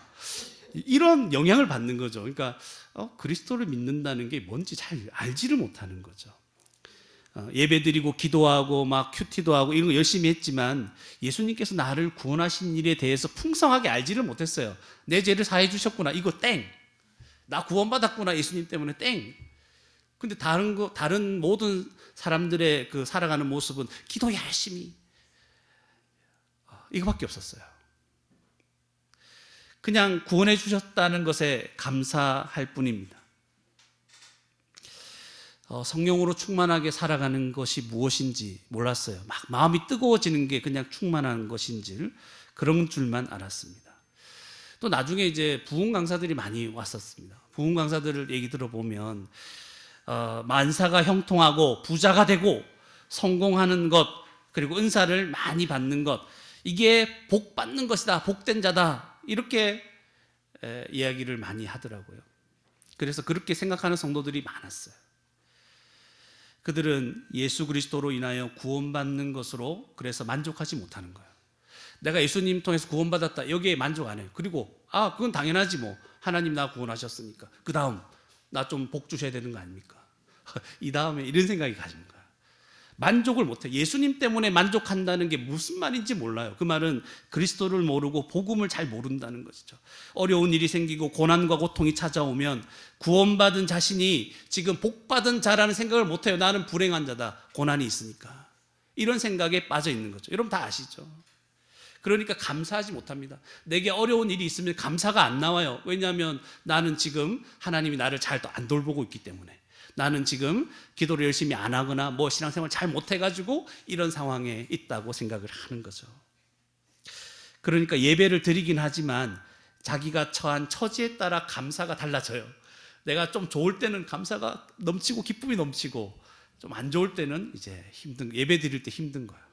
Speaker 1: 이런 영향을 받는 거죠. 그러니까 그리스도를 믿는다는 게 뭔지 잘 알지를 못하는 거죠. 예배드리고 기도하고 막 큐티도 하고 이런 거 열심히 했지만 예수님께서 나를 구원하신 일에 대해서 풍성하게 알지를 못했어요. 내 죄를 사해 주셨구나, 이거 땡. 나 구원받았구나, 예수님 때문에 땡. 근데 다른 모든 사람들의 그 살아가는 모습은 기도 열심히, 이거밖에 없었어요. 그냥 구원해 주셨다는 것에 감사할 뿐입니다. 성령으로 충만하게 살아가는 것이 무엇인지 몰랐어요. 막 마음이 뜨거워지는 게 그냥 충만한 것인지를, 그런 줄만 알았습니다. 또 나중에 이제 부흥 강사들이 많이 왔었습니다. 부흥 강사들을 얘기 들어보면 만사가 형통하고 부자가 되고 성공하는 것, 그리고 은사를 많이 받는 것, 이게 복 받는 것이다, 복된 자다, 이렇게 이야기를 많이 하더라고요. 그래서 그렇게 생각하는 성도들이 많았어요. 그들은 예수 그리스도로 인하여 구원받는 것으로 그래서 만족하지 못하는 거예요. 내가 예수님 통해서 구원받았다, 여기에 만족 안 해요. 그리고 그건 당연하지 뭐, 하나님 나 구원하셨으니까 그 다음 나 좀 복 주셔야 되는 거 아닙니까? 이 다음에 이런 생각이 가진 거예요. 만족을 못해. 예수님 때문에 만족한다는 게 무슨 말인지 몰라요. 그 말은 그리스도를 모르고 복음을 잘 모른다는 것이죠. 어려운 일이 생기고 고난과 고통이 찾아오면 구원받은 자신이 지금 복받은 자라는 생각을 못해요. 나는 불행한 자다, 고난이 있으니까. 이런 생각에 빠져 있는 거죠. 여러분 다 아시죠? 그러니까 감사하지 못합니다. 내게 어려운 일이 있으면 감사가 안 나와요. 왜냐하면 나는 지금 하나님이 나를 잘 안 돌보고 있기 때문에. 나는 지금 기도를 열심히 안 하거나 뭐 신앙생활 잘 못해가지고 이런 상황에 있다고 생각을 하는 거죠. 그러니까 예배를 드리긴 하지만 자기가 처한 처지에 따라 감사가 달라져요. 내가 좀 좋을 때는 감사가 넘치고 기쁨이 넘치고, 좀 안 좋을 때는 이제 예배 드릴 때 힘든 거예요.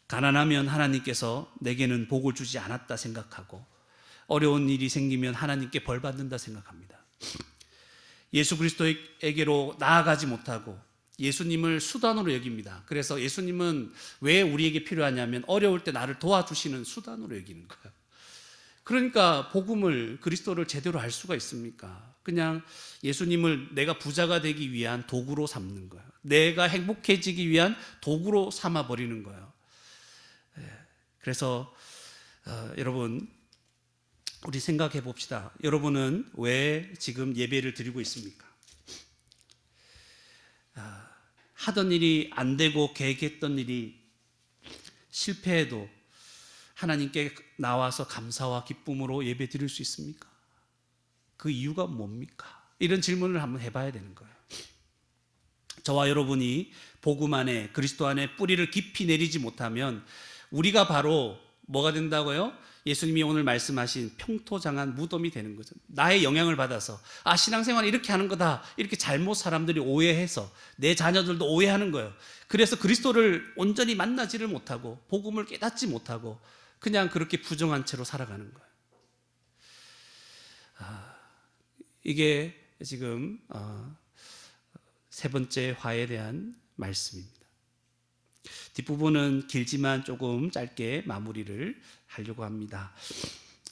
Speaker 1: 가난하면 하나님께서 내게는 복을 주지 않았다 생각하고, 어려운 일이 생기면 하나님께 벌 받는다 생각합니다. 예수 그리스도에게로 나아가지 못하고 예수님을 수단으로 여깁니다. 그래서 예수님은 왜 우리에게 필요하냐면 어려울 때 나를 도와주시는 수단으로 여기는 거예요. 그러니까 복음을, 그리스도를 제대로 알 수가 있습니까? 그냥 예수님을 내가 부자가 되기 위한 도구로 삼는 거예요. 내가 행복해지기 위한 도구로 삼아버리는 거예요. 그래서 여러분, 우리 생각해 봅시다. 여러분은 왜 지금 예배를 드리고 있습니까? 하던 일이 안 되고 계획했던 일이 실패해도 하나님께 나와서 감사와 기쁨으로 예배 드릴 수 있습니까? 그 이유가 뭡니까? 이런 질문을 한번 해봐야 되는 거예요. 저와 여러분이 복음 안에, 그리스도 안에 뿌리를 깊이 내리지 못하면 우리가 바로 뭐가 된다고요? 예수님이 오늘 말씀하신 평토장한 무덤이 되는 거죠. 나의 영향을 받아서 신앙생활 이렇게 하는 거다, 이렇게 잘못 사람들이 오해해서 내 자녀들도 오해하는 거예요. 그래서 그리스도를 온전히 만나지를 못하고 복음을 깨닫지 못하고 그냥 그렇게 부정한 채로 살아가는 거예요. 이게 지금 세 번째 화에 대한 말씀입니다. 뒷부분은 길지만 조금 짧게 마무리를 하려고 합니다.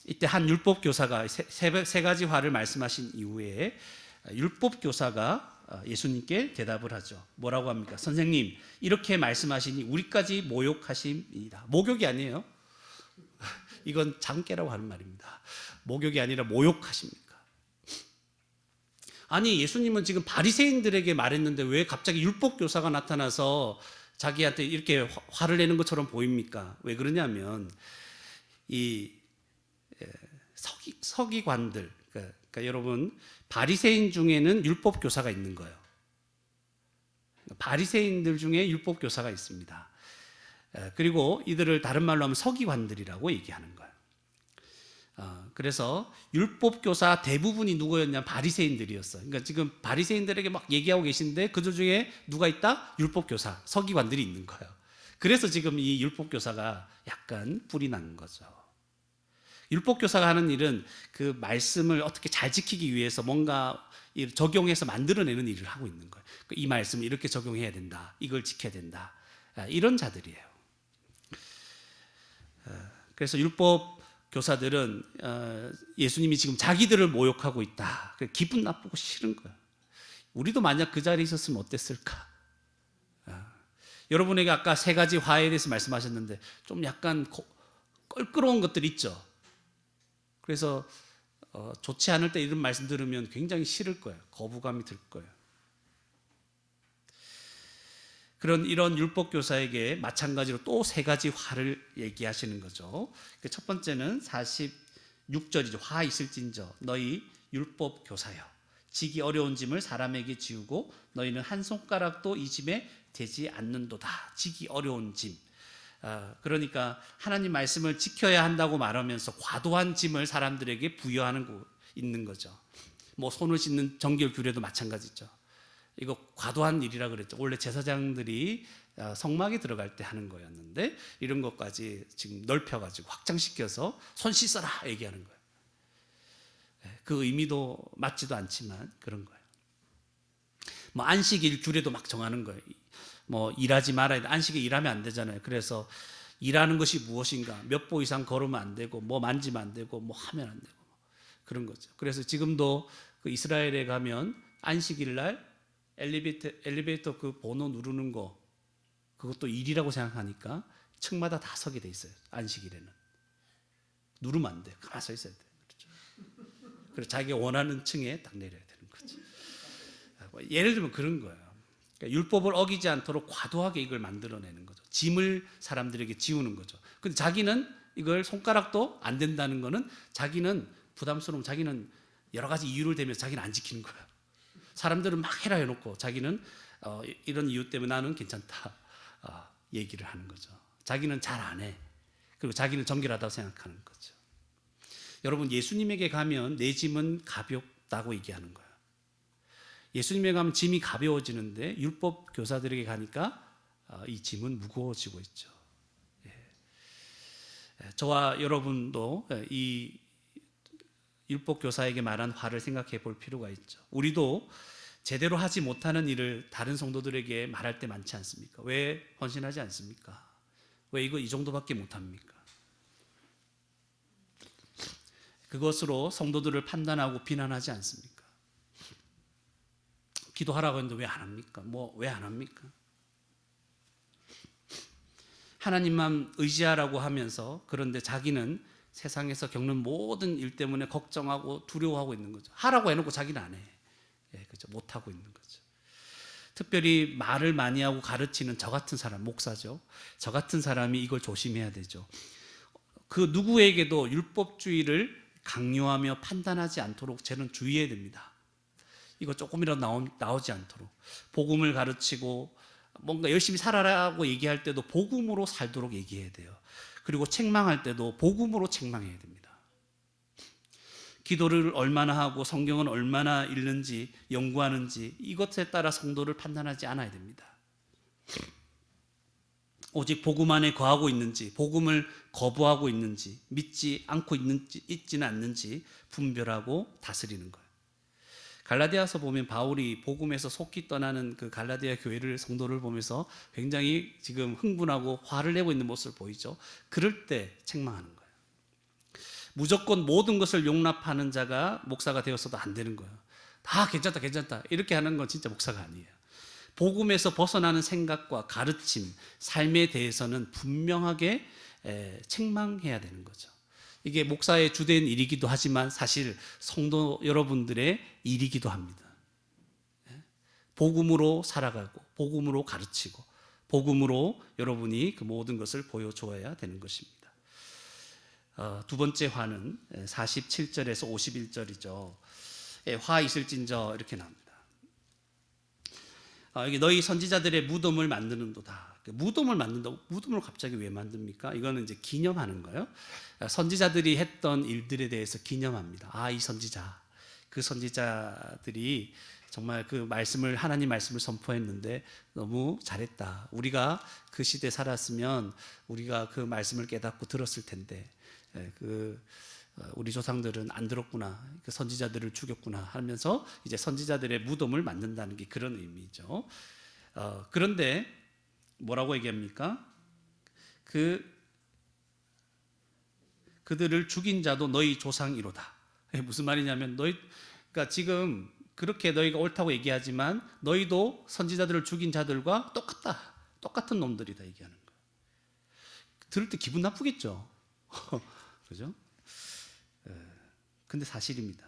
Speaker 1: 이때 한 율법 교사가 세 가지 화를 말씀하신 이후에 율법 교사가 예수님께 대답을 하죠. 뭐라고 합니까? 선생님, 이렇게 말씀하시니 우리까지 모욕하십니다. 목욕이 아니에요. 이건 장깨라고 하는 말입니다. 목욕이 아니라 모욕하십니까? 아니, 예수님은 지금 바리새인들에게 말했는데 왜 갑자기 율법 교사가 나타나서 자기한테 이렇게 화를 내는 것처럼 보입니까? 왜 그러냐면 이 서기관들, 그러니까 여러분, 바리새인 중에는 율법 교사가 있는 거예요. 바리새인들 중에 율법 교사가 있습니다. 그리고 이들을 다른 말로 하면 서기관들이라고 얘기하는 거예요. 그래서 율법 교사 대부분이 누구였냐? 바리새인들이었어요. 그러니까 지금 바리새인들에게 막 얘기하고 계신데 그들 중에 누가 있다? 율법 교사, 서기관들이 있는 거예요. 그래서 지금 이 율법 교사가 약간 뿔이 난 거죠. 율법 교사가 하는 일은 그 말씀을 어떻게 잘 지키기 위해서 뭔가 적용해서 만들어내는 일을 하고 있는 거예요. 이 말씀을 이렇게 적용해야 된다, 이걸 지켜야 된다, 이런 자들이에요. 그래서 율법 교사들은 예수님이 지금 자기들을 모욕하고 있다, 기분 나쁘고 싫은 거예요. 우리도 만약 그 자리에 있었으면 어땠을까? 여러분에게 아까 세 가지 화에 대해서 말씀하셨는데 좀 약간 껄끄러운 것들 있죠. 그래서 좋지 않을 때 이런 말씀 들으면 굉장히 싫을 거예요. 거부감이 들 거예요. 이런 율법 교사에게 마찬가지로 또 세 가지 화를 얘기하시는 거죠. 첫 번째는 46절이죠. 화 있을진저 너희 율법 교사여, 지기 어려운 짐을 사람에게 지우고 너희는 한 손가락도 이 짐에 되지 않는도다. 지기 어려운 짐. 그러니까 하나님 말씀을 지켜야 한다고 말하면서 과도한 짐을 사람들에게 부여하는 있는 거죠. 뭐 손을 씻는 정결 규례도 마찬가지죠. 이거 과도한 일이라 그랬죠. 원래 제사장들이 성막에 들어갈 때 하는 거였는데 이런 것까지 지금 넓혀가지고 확장시켜서 손 씻어라 얘기하는 거예요. 그 의미도 맞지도 않지만 그런 거예요. 뭐 안식일 규례도 막 정하는 거예요. 뭐 일하지 말아야 돼. 안식에 일하면 안 되잖아요. 그래서 일하는 것이 무엇인가, 몇 보 이상 걸으면 안 되고 뭐 만지면 안 되고 뭐 하면 안 되고 그런 거죠. 그래서 지금도 그 이스라엘에 가면 안식일 날 엘리베이터 그 번호 누르는 거, 그것도 일이라고 생각하니까 층마다 다 서게 돼 있어요. 안식일에는 누르면 안 돼. 가만히 서 있어야 돼. 그렇죠. 그래서 자기가 원하는 층에 딱 내려야 되는 거죠. 예를 들면 그런 거예요. 그러니까 율법을 어기지 않도록 과도하게 이걸 만들어내는 거죠. 짐을 사람들에게 지우는 거죠. 근데 자기는 이걸 손가락도 안 된다는 거는 자기는 부담스러움, 자기는 여러 가지 이유를 대면서 자기는 안 지키는 거예요. 사람들은 막 해라 해놓고 자기는 이런 이유 때문에 나는 괜찮다 얘기를 하는 거죠. 자기는 잘 안 해. 그리고 자기는 정결하다고 생각하는 거죠. 여러분, 예수님에게 가면 내 짐은 가볍다고 얘기하는 거예요. 예수님에게 가면 짐이 가벼워지는데 율법 교사들에게 가니까 이 짐은 무거워지고 있죠. 저와 여러분도 이 율법 교사에게 말한 화를 생각해 볼 필요가 있죠. 우리도 제대로 하지 못하는 일을 다른 성도들에게 말할 때 많지 않습니까? 왜 헌신하지 않습니까? 왜 이거 이 정도밖에 못합니까? 그것으로 성도들을 판단하고 비난하지 않습니까? 기도하라고 했는데 왜 안 합니까? 왜 안 합니까? 하나님만 의지하라고 하면서 그런데 자기는 세상에서 겪는 모든 일 때문에 걱정하고 두려워하고 있는 거죠. 하라고 해놓고 자기는 안 해. 그죠? 못하고 있는 거죠. 특별히 말을 많이 하고 가르치는 저 같은 사람, 목사죠. 저 같은 사람이 이걸 조심해야 되죠. 그 누구에게도 율법주의를 강요하며 판단하지 않도록 저는 주의해야 됩니다. 이거 조금이라도 나오지 않도록. 복음을 가르치고 뭔가 열심히 살아라고 얘기할 때도 복음으로 살도록 얘기해야 돼요. 그리고 책망할 때도 복음으로 책망해야 됩니다. 기도를 얼마나 하고 성경은 얼마나 읽는지 연구하는지 이것에 따라 성도를 판단하지 않아야 됩니다. 오직 복음 안에 거하고 있는지, 복음을 거부하고 있는지, 믿지 않고 있지는 않는지 분별하고 다스리는 거예요. 갈라디아서 보면 바울이 복음에서 속히 떠나는 그 갈라디아 교회를 성도를 보면서 굉장히 지금 흥분하고 화를 내고 있는 모습을 보이죠. 그럴 때 책망하는 거예요. 무조건 모든 것을 용납하는 자가 목사가 되어서도 안 되는 거예요. 다 괜찮다 괜찮다 이렇게 하는 건 진짜 목사가 아니에요. 복음에서 벗어나는 생각과 가르침, 삶에 대해서는 분명하게 책망해야 되는 거죠. 이게 목사의 주된 일이기도 하지만 사실 성도 여러분들의 일이기도 합니다. 복음으로 살아가고 복음으로 가르치고 복음으로 여러분이 그 모든 것을 보여줘야 되는 것입니다. 두 번째 화는 47절에서 51절이죠. 화 있을진저 이렇게 나옵니다. 여기 너희 선지자들의 무덤을 만드는도다. 무덤을 만든다고, 무덤을 갑자기 왜 만듭니까? 이거는 이제 기념하는 거예요. 선지자들이 했던 일들에 대해서 기념합니다. 이 선지자, 그 선지자들이 정말 그 말씀을, 하나님 말씀을 선포했는데 너무 잘했다. 우리가 그 시대에 살았으면 우리가 그 말씀을 깨닫고 들었을 텐데 우리 조상들은 안 들었구나, 그 선지자들을 죽였구나 하면서 이제 선지자들의 무덤을 만든다는 게 그런 의미죠. 그런데 뭐라고 얘기합니까? 그들을 죽인 자도 너희 조상이로다. 무슨 말이냐면 그러니까 지금 그렇게 너희가 옳다고 얘기하지만 너희도 선지자들을 죽인 자들과 똑같은 놈들이다 얘기하는 거예요. 들을 때 기분 나쁘겠죠. 그죠? 근데 사실입니다.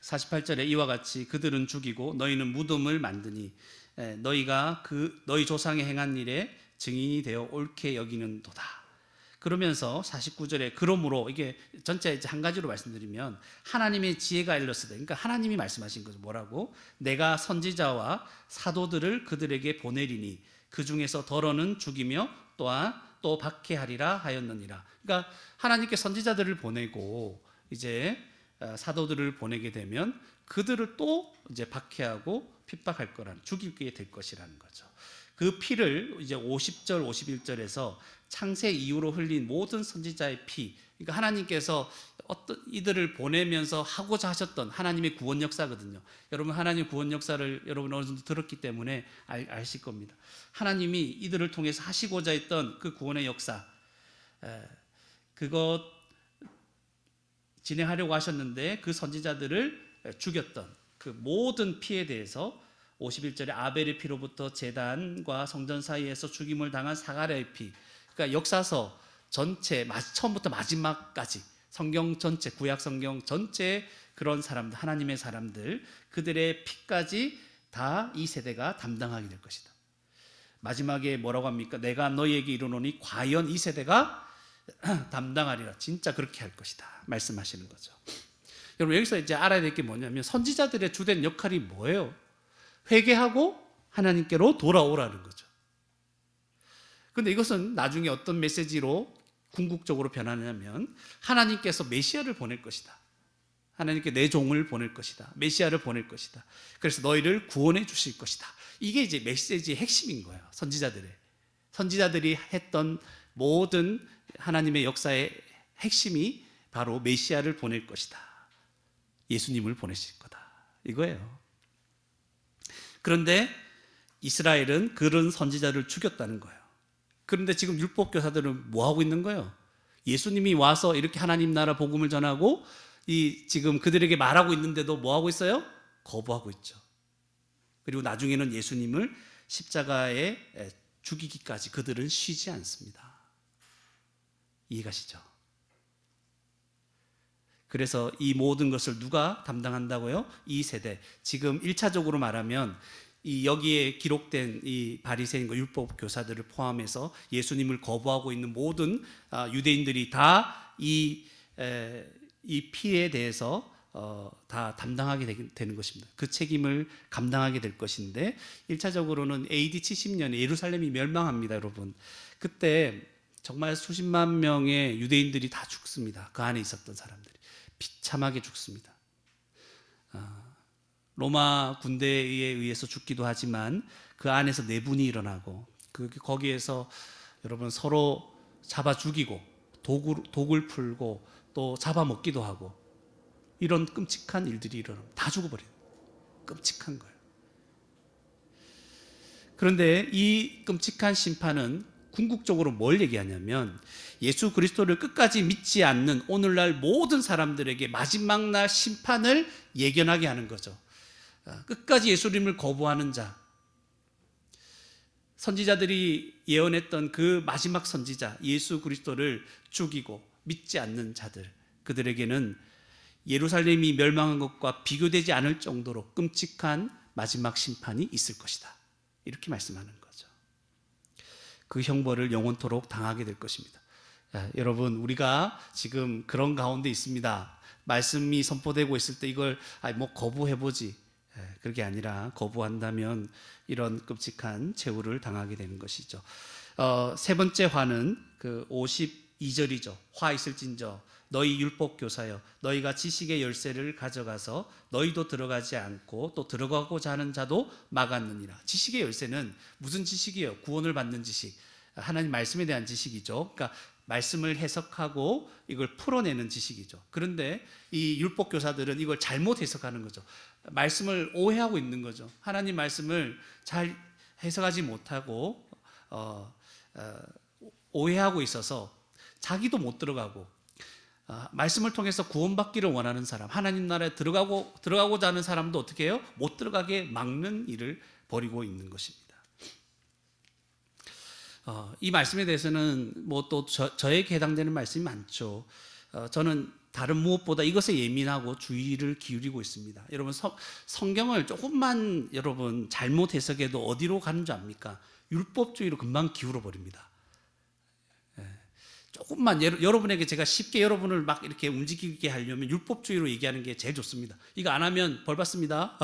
Speaker 1: 48절에 이와 같이 그들은 죽이고 너희는 무덤을 만드니 너희가 너희 조상의 행한 일에 증인이 되어 옳게 여기는도다. 그러면서 49절에 그러므로, 이게 전체 이제 한 가지로 말씀드리면 하나님의 지혜가 일렀으되, 그러니까 하나님이 말씀하신 거죠. 뭐라고? 내가 선지자와 사도들을 그들에게 보내리니 그 중에서 더러는 죽이며 또한 또 박해하리라 하였느니라. 그러니까 하나님께 선지자들을 보내고 이제 사도들을 보내게 되면 그들을 또 이제 박해하고 핍박할 거라는, 죽이게 될 것이라는 거죠. 그 피를 이제 50절 51절에서 창세 이후로 흘린 모든 선지자의 피, 그러니까 하나님께서 어떤 이들을 보내면서 하고자 하셨던 하나님의 구원 역사거든요. 여러분 하나님 구원 역사를 여러분 어느 정도 들었기 때문에 아실 겁니다. 하나님이 이들을 통해서 하시고자 했던 그 구원의 역사, 그것 진행하려고 하셨는데 그 선지자들을 죽였던 그 모든 피에 대해서 51절에 아벨의 피로부터 제단과 성전 사이에서 죽임을 당한 사가랴의 피, 그러니까 역사서 전체 처음부터 마지막까지 성경 전체, 구약 성경 전체 그런 사람들, 하나님의 사람들, 그들의 피까지 다 이 세대가 담당하게 될 것이다. 마지막에 뭐라고 합니까? 내가 너희에게 이르노니 과연 이 세대가 담당하리라. 진짜 그렇게 할 것이다 말씀하시는 거죠. 여러분 여기서 이제 알아야 될 게 뭐냐면 선지자들의 주된 역할이 뭐예요? 회개하고 하나님께로 돌아오라는 거죠. 그런데 이것은 나중에 어떤 메시지로 궁극적으로 변하냐면 하나님께서 메시아를 보낼 것이다. 하나님께 내 종을 보낼 것이다. 메시아를 보낼 것이다. 그래서 너희를 구원해 주실 것이다. 이게 이제 메시지의 핵심인 거예요. 선지자들이 했던 모든 하나님의 역사의 핵심이 바로 메시아를 보낼 것이다. 예수님을 보내실 거다. 이거예요. 그런데 이스라엘은 그런 선지자를 죽였다는 거예요. 그런데 지금 율법 교사들은 뭐 하고 있는 거예요? 예수님이 와서 이렇게 하나님 나라 복음을 전하고 지금 그들에게 말하고 있는데도 뭐 하고 있어요? 거부하고 있죠. 그리고 나중에는 예수님을 십자가에 죽이기까지 그들은 쉬지 않습니다. 이해가시죠? 그래서 이 모든 것을 누가 담당한다고요? 이 세대. 지금 1차적으로 말하면 여기에 기록된 이 바리새인과 율법 교사들을 포함해서 예수님을 거부하고 있는 모든 유대인들이 다 이 피에 대해서 다 담당하게 되는 것입니다. 그 책임을 감당하게 될 것인데 1차적으로는 AD 70년에 예루살렘이 멸망합니다, 여러분. 그때 정말 수십만 명의 유대인들이 다 죽습니다. 그 안에 있었던 사람들이 비참하게 죽습니다. 로마 군대에 의해서 죽기도 하지만 그 안에서 내분이 일어나고 거기에서 여러분 서로 잡아 죽이고 독을 풀고 또 잡아먹기도 하고 이런 끔찍한 일들이 일어나면 다 죽어버려요. 끔찍한 거예요. 그런데 이 끔찍한 심판은 궁극적으로 뭘 얘기하냐면 예수 그리스도를 끝까지 믿지 않는 오늘날 모든 사람들에게 마지막 날 심판을 예견하게 하는 거죠. 끝까지 예수님을 거부하는 자, 선지자들이 예언했던 그 마지막 선지자 예수 그리스도를 죽이고 믿지 않는 자들, 그들에게는 예루살렘이 멸망한 것과 비교되지 않을 정도로 끔찍한 마지막 심판이 있을 것이다. 이렇게 말씀하는 거죠. 그 형벌을 영원토록 당하게 될 것입니다. 여러분, 우리가 지금 그런 가운데 있습니다. 말씀이 선포되고 있을 때 이걸 뭐 거부해보지, 그게 아니라 거부한다면 이런 끔찍한 최후를 당하게 되는 것이죠. 세 번째 화는 그 52절이죠. 화 있을진저 너희 율법 교사여 너희가 지식의 열쇠를 가져가서 너희도 들어가지 않고 또 들어가고자 하는 자도 막았느니라. 지식의 열쇠는 무슨 지식이에요? 구원을 받는 지식, 하나님 말씀에 대한 지식이죠. 그러니까 말씀을 해석하고 이걸 풀어내는 지식이죠. 그런데 이 율법 교사들은 이걸 잘못 해석하는 거죠. 말씀을 오해하고 있는 거죠. 하나님 말씀을 잘 해석하지 못하고 오해하고 있어서 자기도 못 들어가고, 말씀을 통해서 구원받기를 원하는 사람, 하나님 나라에 들어가고자 하는 사람도 어떻게 해요? 못 들어가게 막는 일을 벌이고 있는 것입니다. 이 말씀에 대해서는 뭐 또 저에게 해당되는 말씀이 많죠. 저는 다른 무엇보다 이것에 예민하고 주의를 기울이고 있습니다. 여러분, 성경을 조금만 여러분 잘못 해석해도 어디로 가는 줄 압니까? 율법주의로 금방 기울어 버립니다. 조금만 여러분에게 제가 쉽게 여러분을 막 이렇게 움직이게 하려면 율법주의로 얘기하는 게 제일 좋습니다. 이거 안 하면 벌 받습니다.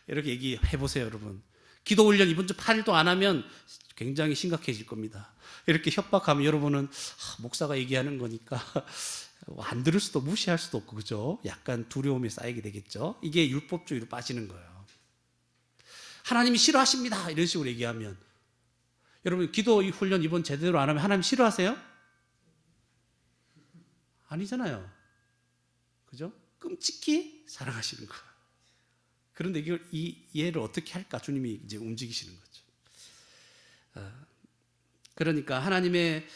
Speaker 1: 이렇게 얘기해 보세요, 여러분. 기도 훈련 이번 주 8일도 안 하면 굉장히 심각해질 겁니다. 이렇게 협박하면 여러분은 목사가 얘기하는 거니까 안 들을 수도 무시할 수도 없고, 그죠? 약간 두려움이 쌓이게 되겠죠. 이게 율법주의로 빠지는 거예요. 하나님이 싫어하십니다 이런 식으로 얘기하면, 여러분 기도 훈련 이번 제대로 안 하면 하나님 싫어하세요? 아니잖아요. 그죠? 끔찍히 사랑하시는 거예요. 그런데 이걸 이해를 어떻게 할까? 주님이 이제 움직이시는 거죠. 그러니까 하나님의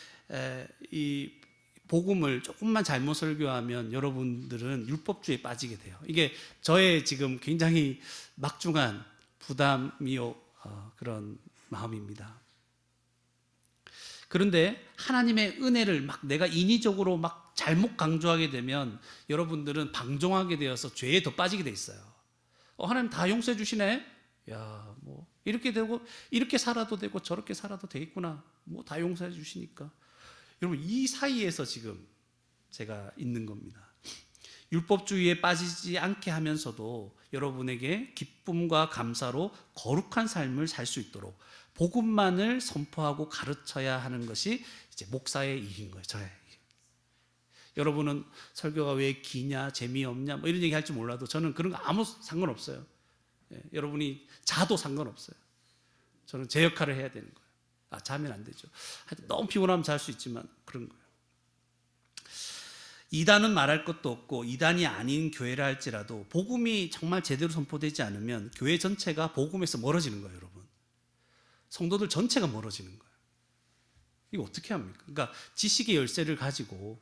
Speaker 1: 이 복음을 조금만 잘못 설교하면 여러분들은 율법주의에 빠지게 돼요. 이게 저의 지금 굉장히 막중한 부담이요, 그런 마음입니다. 그런데 하나님의 은혜를 막 내가 인위적으로 막 잘못 강조하게 되면 여러분들은 방종하게 되어서 죄에 더 빠지게 돼 있어요. 하나님 다 용서해 주시네. 야, 뭐 이렇게 되고 이렇게 살아도 되고 저렇게 살아도 되겠구나. 뭐 다 용서해 주시니까. 여러분, 이 사이에서 지금 제가 있는 겁니다. 율법주의에 빠지지 않게 하면서도 여러분에게 기쁨과 감사로 거룩한 삶을 살 수 있도록 복음만을 선포하고 가르쳐야 하는 것이 이제 목사의 일인 거예요. 저의 일. 여러분은 설교가 왜 기냐, 재미없냐, 뭐 이런 얘기 할지 몰라도 저는 그런 거 아무 상관없어요. 여러분이 자도 상관없어요. 저는 제 역할을 해야 되는 거예요. 자면 안 되죠. 하여튼 너무 피곤하면 잘 수 있지만 그런 거예요. 이단은 말할 것도 없고 이단이 아닌 교회라 할지라도 복음이 정말 제대로 선포되지 않으면 교회 전체가 복음에서 멀어지는 거예요, 여러분. 성도들 전체가 멀어지는 거예요. 이거 어떻게 합니까? 그러니까 지식의 열쇠를 가지고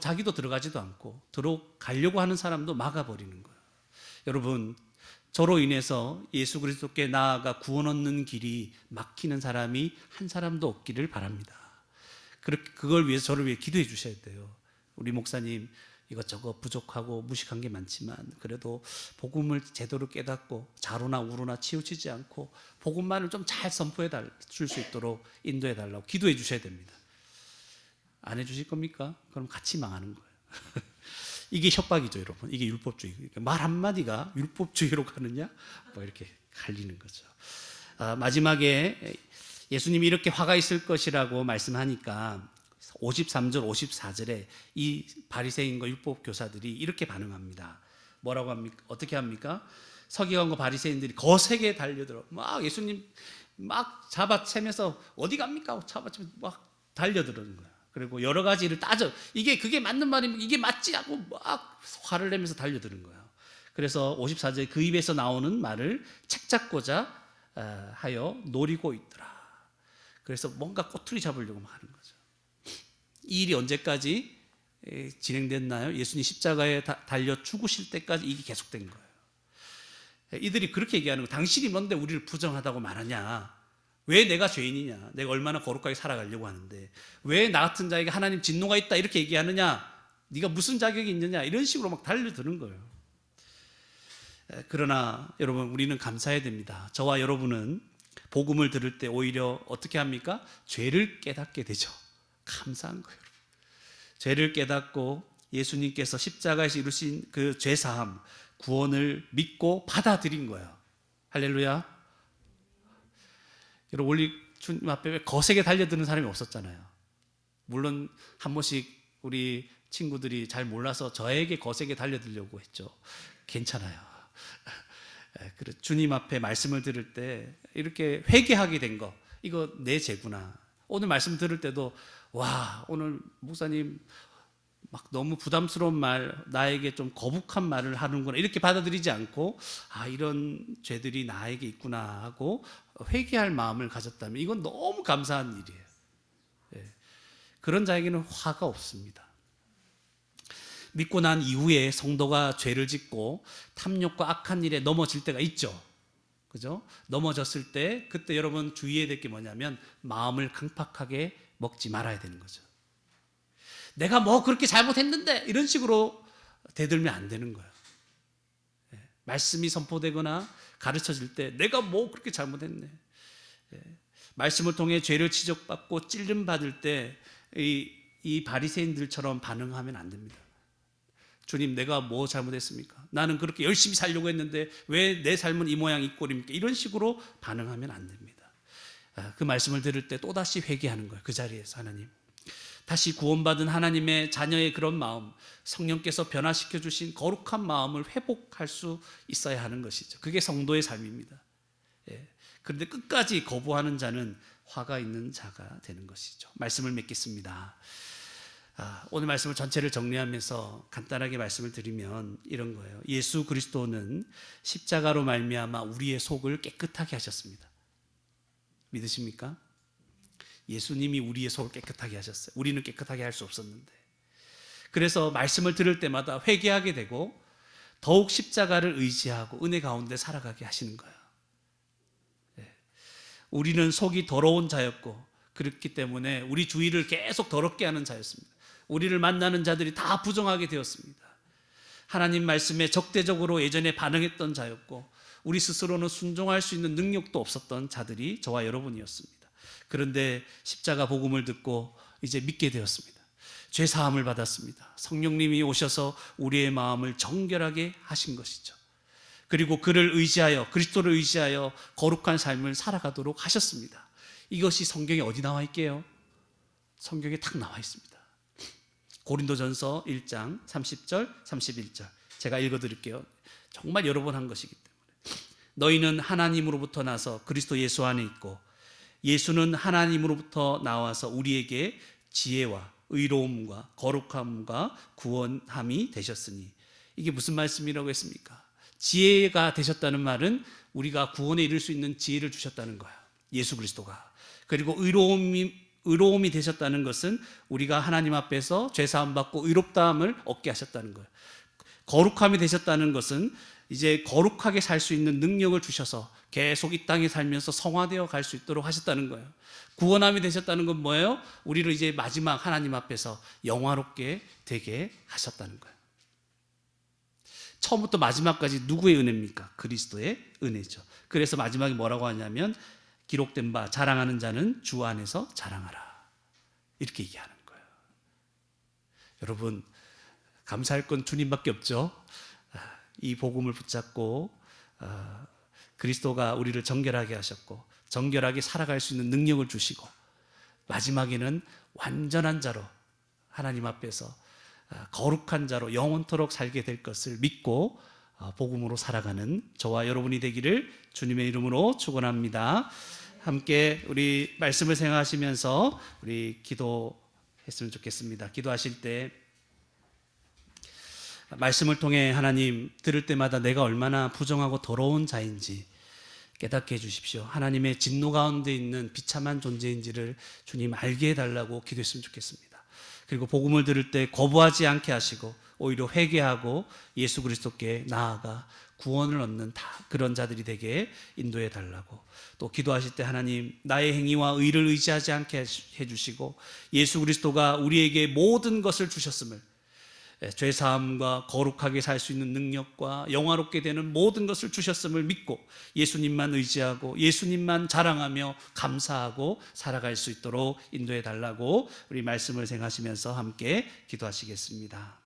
Speaker 1: 자기도 들어가지도 않고 들어가려고 하는 사람도 막아버리는 거예요. 여러분, 저로 인해서 예수 그리스도께 나아가 구원 얻는 길이 막히는 사람이 한 사람도 없기를 바랍니다. 그걸 위해서 저를 위해 기도해 주셔야 돼요. 우리 목사님 이것저것 부족하고 무식한 게 많지만 그래도 복음을 제대로 깨닫고 자로나 우로나 치우치지 않고 복음만을 좀 잘 선포해 줄 수 있도록 인도해 달라고 기도해 주셔야 됩니다. 안 해주실 겁니까? 그럼 같이 망하는 거예요. 이게 협박이죠, 여러분. 이게 율법주의. 말 한마디가 율법주의로 가느냐? 뭐 이렇게 갈리는 거죠. 마지막에 예수님이 이렇게 화가 있을 것이라고 말씀하니까 53절, 54절에 이 바리새인과 율법 교사들이 이렇게 반응합니다. 뭐라고 합니까? 어떻게 합니까? 서기관과 바리새인들이 거세게 달려들어 막 예수님 막 잡아채면서 어디 갑니까? 잡아채면서 막 달려드는 거야. 그리고 여러 가지를 따져 그게 맞는 말이면 이게 맞지 하고 막 화를 내면서 달려드는 거예요. 그래서 54절 그 입에서 나오는 말을 책잡고자 하여 노리고 있더라. 그래서 뭔가 꼬투리 잡으려고 하는 거죠. 이 일이 언제까지 진행됐나요? 예수님 십자가에 달려 죽으실 때까지 이게 계속된 거예요. 이들이 그렇게 얘기하는 거예요. 당신이 뭔데 우리를 부정하다고 말하냐? 왜 내가 죄인이냐? 내가 얼마나 거룩하게 살아가려고 하는데 왜 나 같은 자에게 하나님 진노가 있다 이렇게 얘기하느냐? 네가 무슨 자격이 있느냐? 이런 식으로 막 달려드는 거예요. 그러나 여러분 우리는 감사해야 됩니다. 저와 여러분은 복음을 들을 때 오히려 어떻게 합니까? 죄를 깨닫게 되죠. 감사한 거예요. 죄를 깨닫고 예수님께서 십자가에서 이루신 그 죄사함, 구원을 믿고 받아들인 거예요. 할렐루야. 여러분 우리 주님 앞에 거세게 달려드는 사람이 없었잖아요. 물론 한 번씩 우리 친구들이 잘 몰라서 저에게 거세게 달려들려고 했죠. 괜찮아요. 주님 앞에 말씀을 들을 때 이렇게 회개하게 된 거, 이거 내 죄구나. 오늘 말씀 들을 때도 와, 오늘 목사님 막 너무 부담스러운 말, 나에게 좀 거북한 말을 하는구나 이렇게 받아들이지 않고 이런 죄들이 나에게 있구나 하고 회개할 마음을 가졌다면 이건 너무 감사한 일이에요. 그런 자에게는 화가 없습니다. 믿고 난 이후에 성도가 죄를 짓고 탐욕과 악한 일에 넘어질 때가 있죠. 그죠? 넘어졌을 때 그때 여러분 주의해야 될 게 뭐냐면 마음을 강팍하게 먹지 말아야 되는 거죠. 내가 뭐 그렇게 잘못했는데 이런 식으로 대들면 안 되는 거예요. 말씀이 선포되거나 가르쳐질 때 내가 뭐 그렇게 잘못했네. 말씀을 통해 죄를 지적받고 찔림받을 때 이 바리새인들처럼 반응하면 안 됩니다. 주님 내가 뭐 잘못했습니까? 나는 그렇게 열심히 살려고 했는데 왜 내 삶은 이 모양 이 꼴입니까? 이런 식으로 반응하면 안 됩니다. 그 말씀을 들을 때 또다시 회개하는 거예요. 그 자리에서 하나님 다시 구원받은 하나님의 자녀의 그런 마음, 성령께서 변화시켜 주신 거룩한 마음을 회복할 수 있어야 하는 것이죠. 그게 성도의 삶입니다. 그런데 끝까지 거부하는 자는 화가 있는 자가 되는 것이죠. 말씀을 맺겠습니다. 오늘 말씀을 전체를 정리하면서 간단하게 말씀을 드리면 이런 거예요. 예수 그리스도는 십자가로 말미암아 우리의 속을 깨끗하게 하셨습니다. 믿으십니까? 예수님이 우리의 속을 깨끗하게 하셨어요. 우리는 깨끗하게 할 수 없었는데. 그래서 말씀을 들을 때마다 회개하게 되고 더욱 십자가를 의지하고 은혜 가운데 살아가게 하시는 거예요. 우리는 속이 더러운 자였고 그렇기 때문에 우리 주위를 계속 더럽게 하는 자였습니다. 우리를 만나는 자들이 다 부정하게 되었습니다. 하나님 말씀에 적대적으로 예전에 반응했던 자였고 우리 스스로는 순종할 수 있는 능력도 없었던 자들이 저와 여러분이었습니다. 그런데 십자가 복음을 듣고 이제 믿게 되었습니다. 죄 사함을 받았습니다. 성령님이 오셔서 우리의 마음을 정결하게 하신 것이죠. 그리고 그를 의지하여 그리스도를 의지하여 거룩한 삶을 살아가도록 하셨습니다. 이것이 성경에 어디 나와 있게요? 성경에 딱 나와 있습니다. 고린도전서 1장 30절 31절 제가 읽어드릴게요. 정말 여러 번 한 것이기 때문에 너희는 하나님으로부터 나서 그리스도 예수 안에 있고 예수는 하나님으로부터 나와서 우리에게 지혜와 의로움과 거룩함과 구원함이 되셨으니 이게 무슨 말씀이라고 했습니까? 지혜가 되셨다는 말은 우리가 구원에 이를 수 있는 지혜를 주셨다는 거예요. 예수 그리스도가. 그리고 의로움이 되셨다는 것은 우리가 하나님 앞에서 죄사함 받고 의롭다함을 얻게 하셨다는 거예요. 거룩함이 되셨다는 것은 이제 거룩하게 살 수 있는 능력을 주셔서 계속 이 땅에 살면서 성화되어 갈 수 있도록 하셨다는 거예요. 구원함이 되셨다는 건 뭐예요? 우리를 이제 마지막 하나님 앞에서 영화롭게 되게 하셨다는 거예요. 처음부터 마지막까지 누구의 은혜입니까? 그리스도의 은혜죠. 그래서 마지막에 뭐라고 하냐면 기록된 바 자랑하는 자는 주 안에서 자랑하라 이렇게 얘기하는 거예요. 여러분 감사할 건 주님밖에 없죠. 이 복음을 붙잡고 그리스도가 우리를 정결하게 하셨고 정결하게 살아갈 수 있는 능력을 주시고 마지막에는 완전한 자로 하나님 앞에서 거룩한 자로 영원토록 살게 될 것을 믿고 복음으로 살아가는 저와 여러분이 되기를 주님의 이름으로 축원합니다. 함께 우리 말씀을 생각하시면서 우리 기도했으면 좋겠습니다. 기도하실 때 말씀을 통해 하나님 들을 때마다 내가 얼마나 부정하고 더러운 자인지 깨닫게 해주십시오. 하나님의 진노 가운데 있는 비참한 존재인지를 주님 알게 해달라고 기도했으면 좋겠습니다. 그리고 복음을 들을 때 거부하지 않게 하시고 오히려 회개하고 예수 그리스도께 나아가 구원을 얻는 그런 자들이 되게 인도해 달라고, 또 기도하실 때 하나님 나의 행위와 의를 의지하지 않게 해주시고 예수 그리스도가 우리에게 모든 것을 주셨음을, 죄사함과 거룩하게 살 수 있는 능력과 영화롭게 되는 모든 것을 주셨음을 믿고 예수님만 의지하고 예수님만 자랑하며 감사하고 살아갈 수 있도록 인도해 달라고 우리 말씀을 생각하시면서 함께 기도하시겠습니다.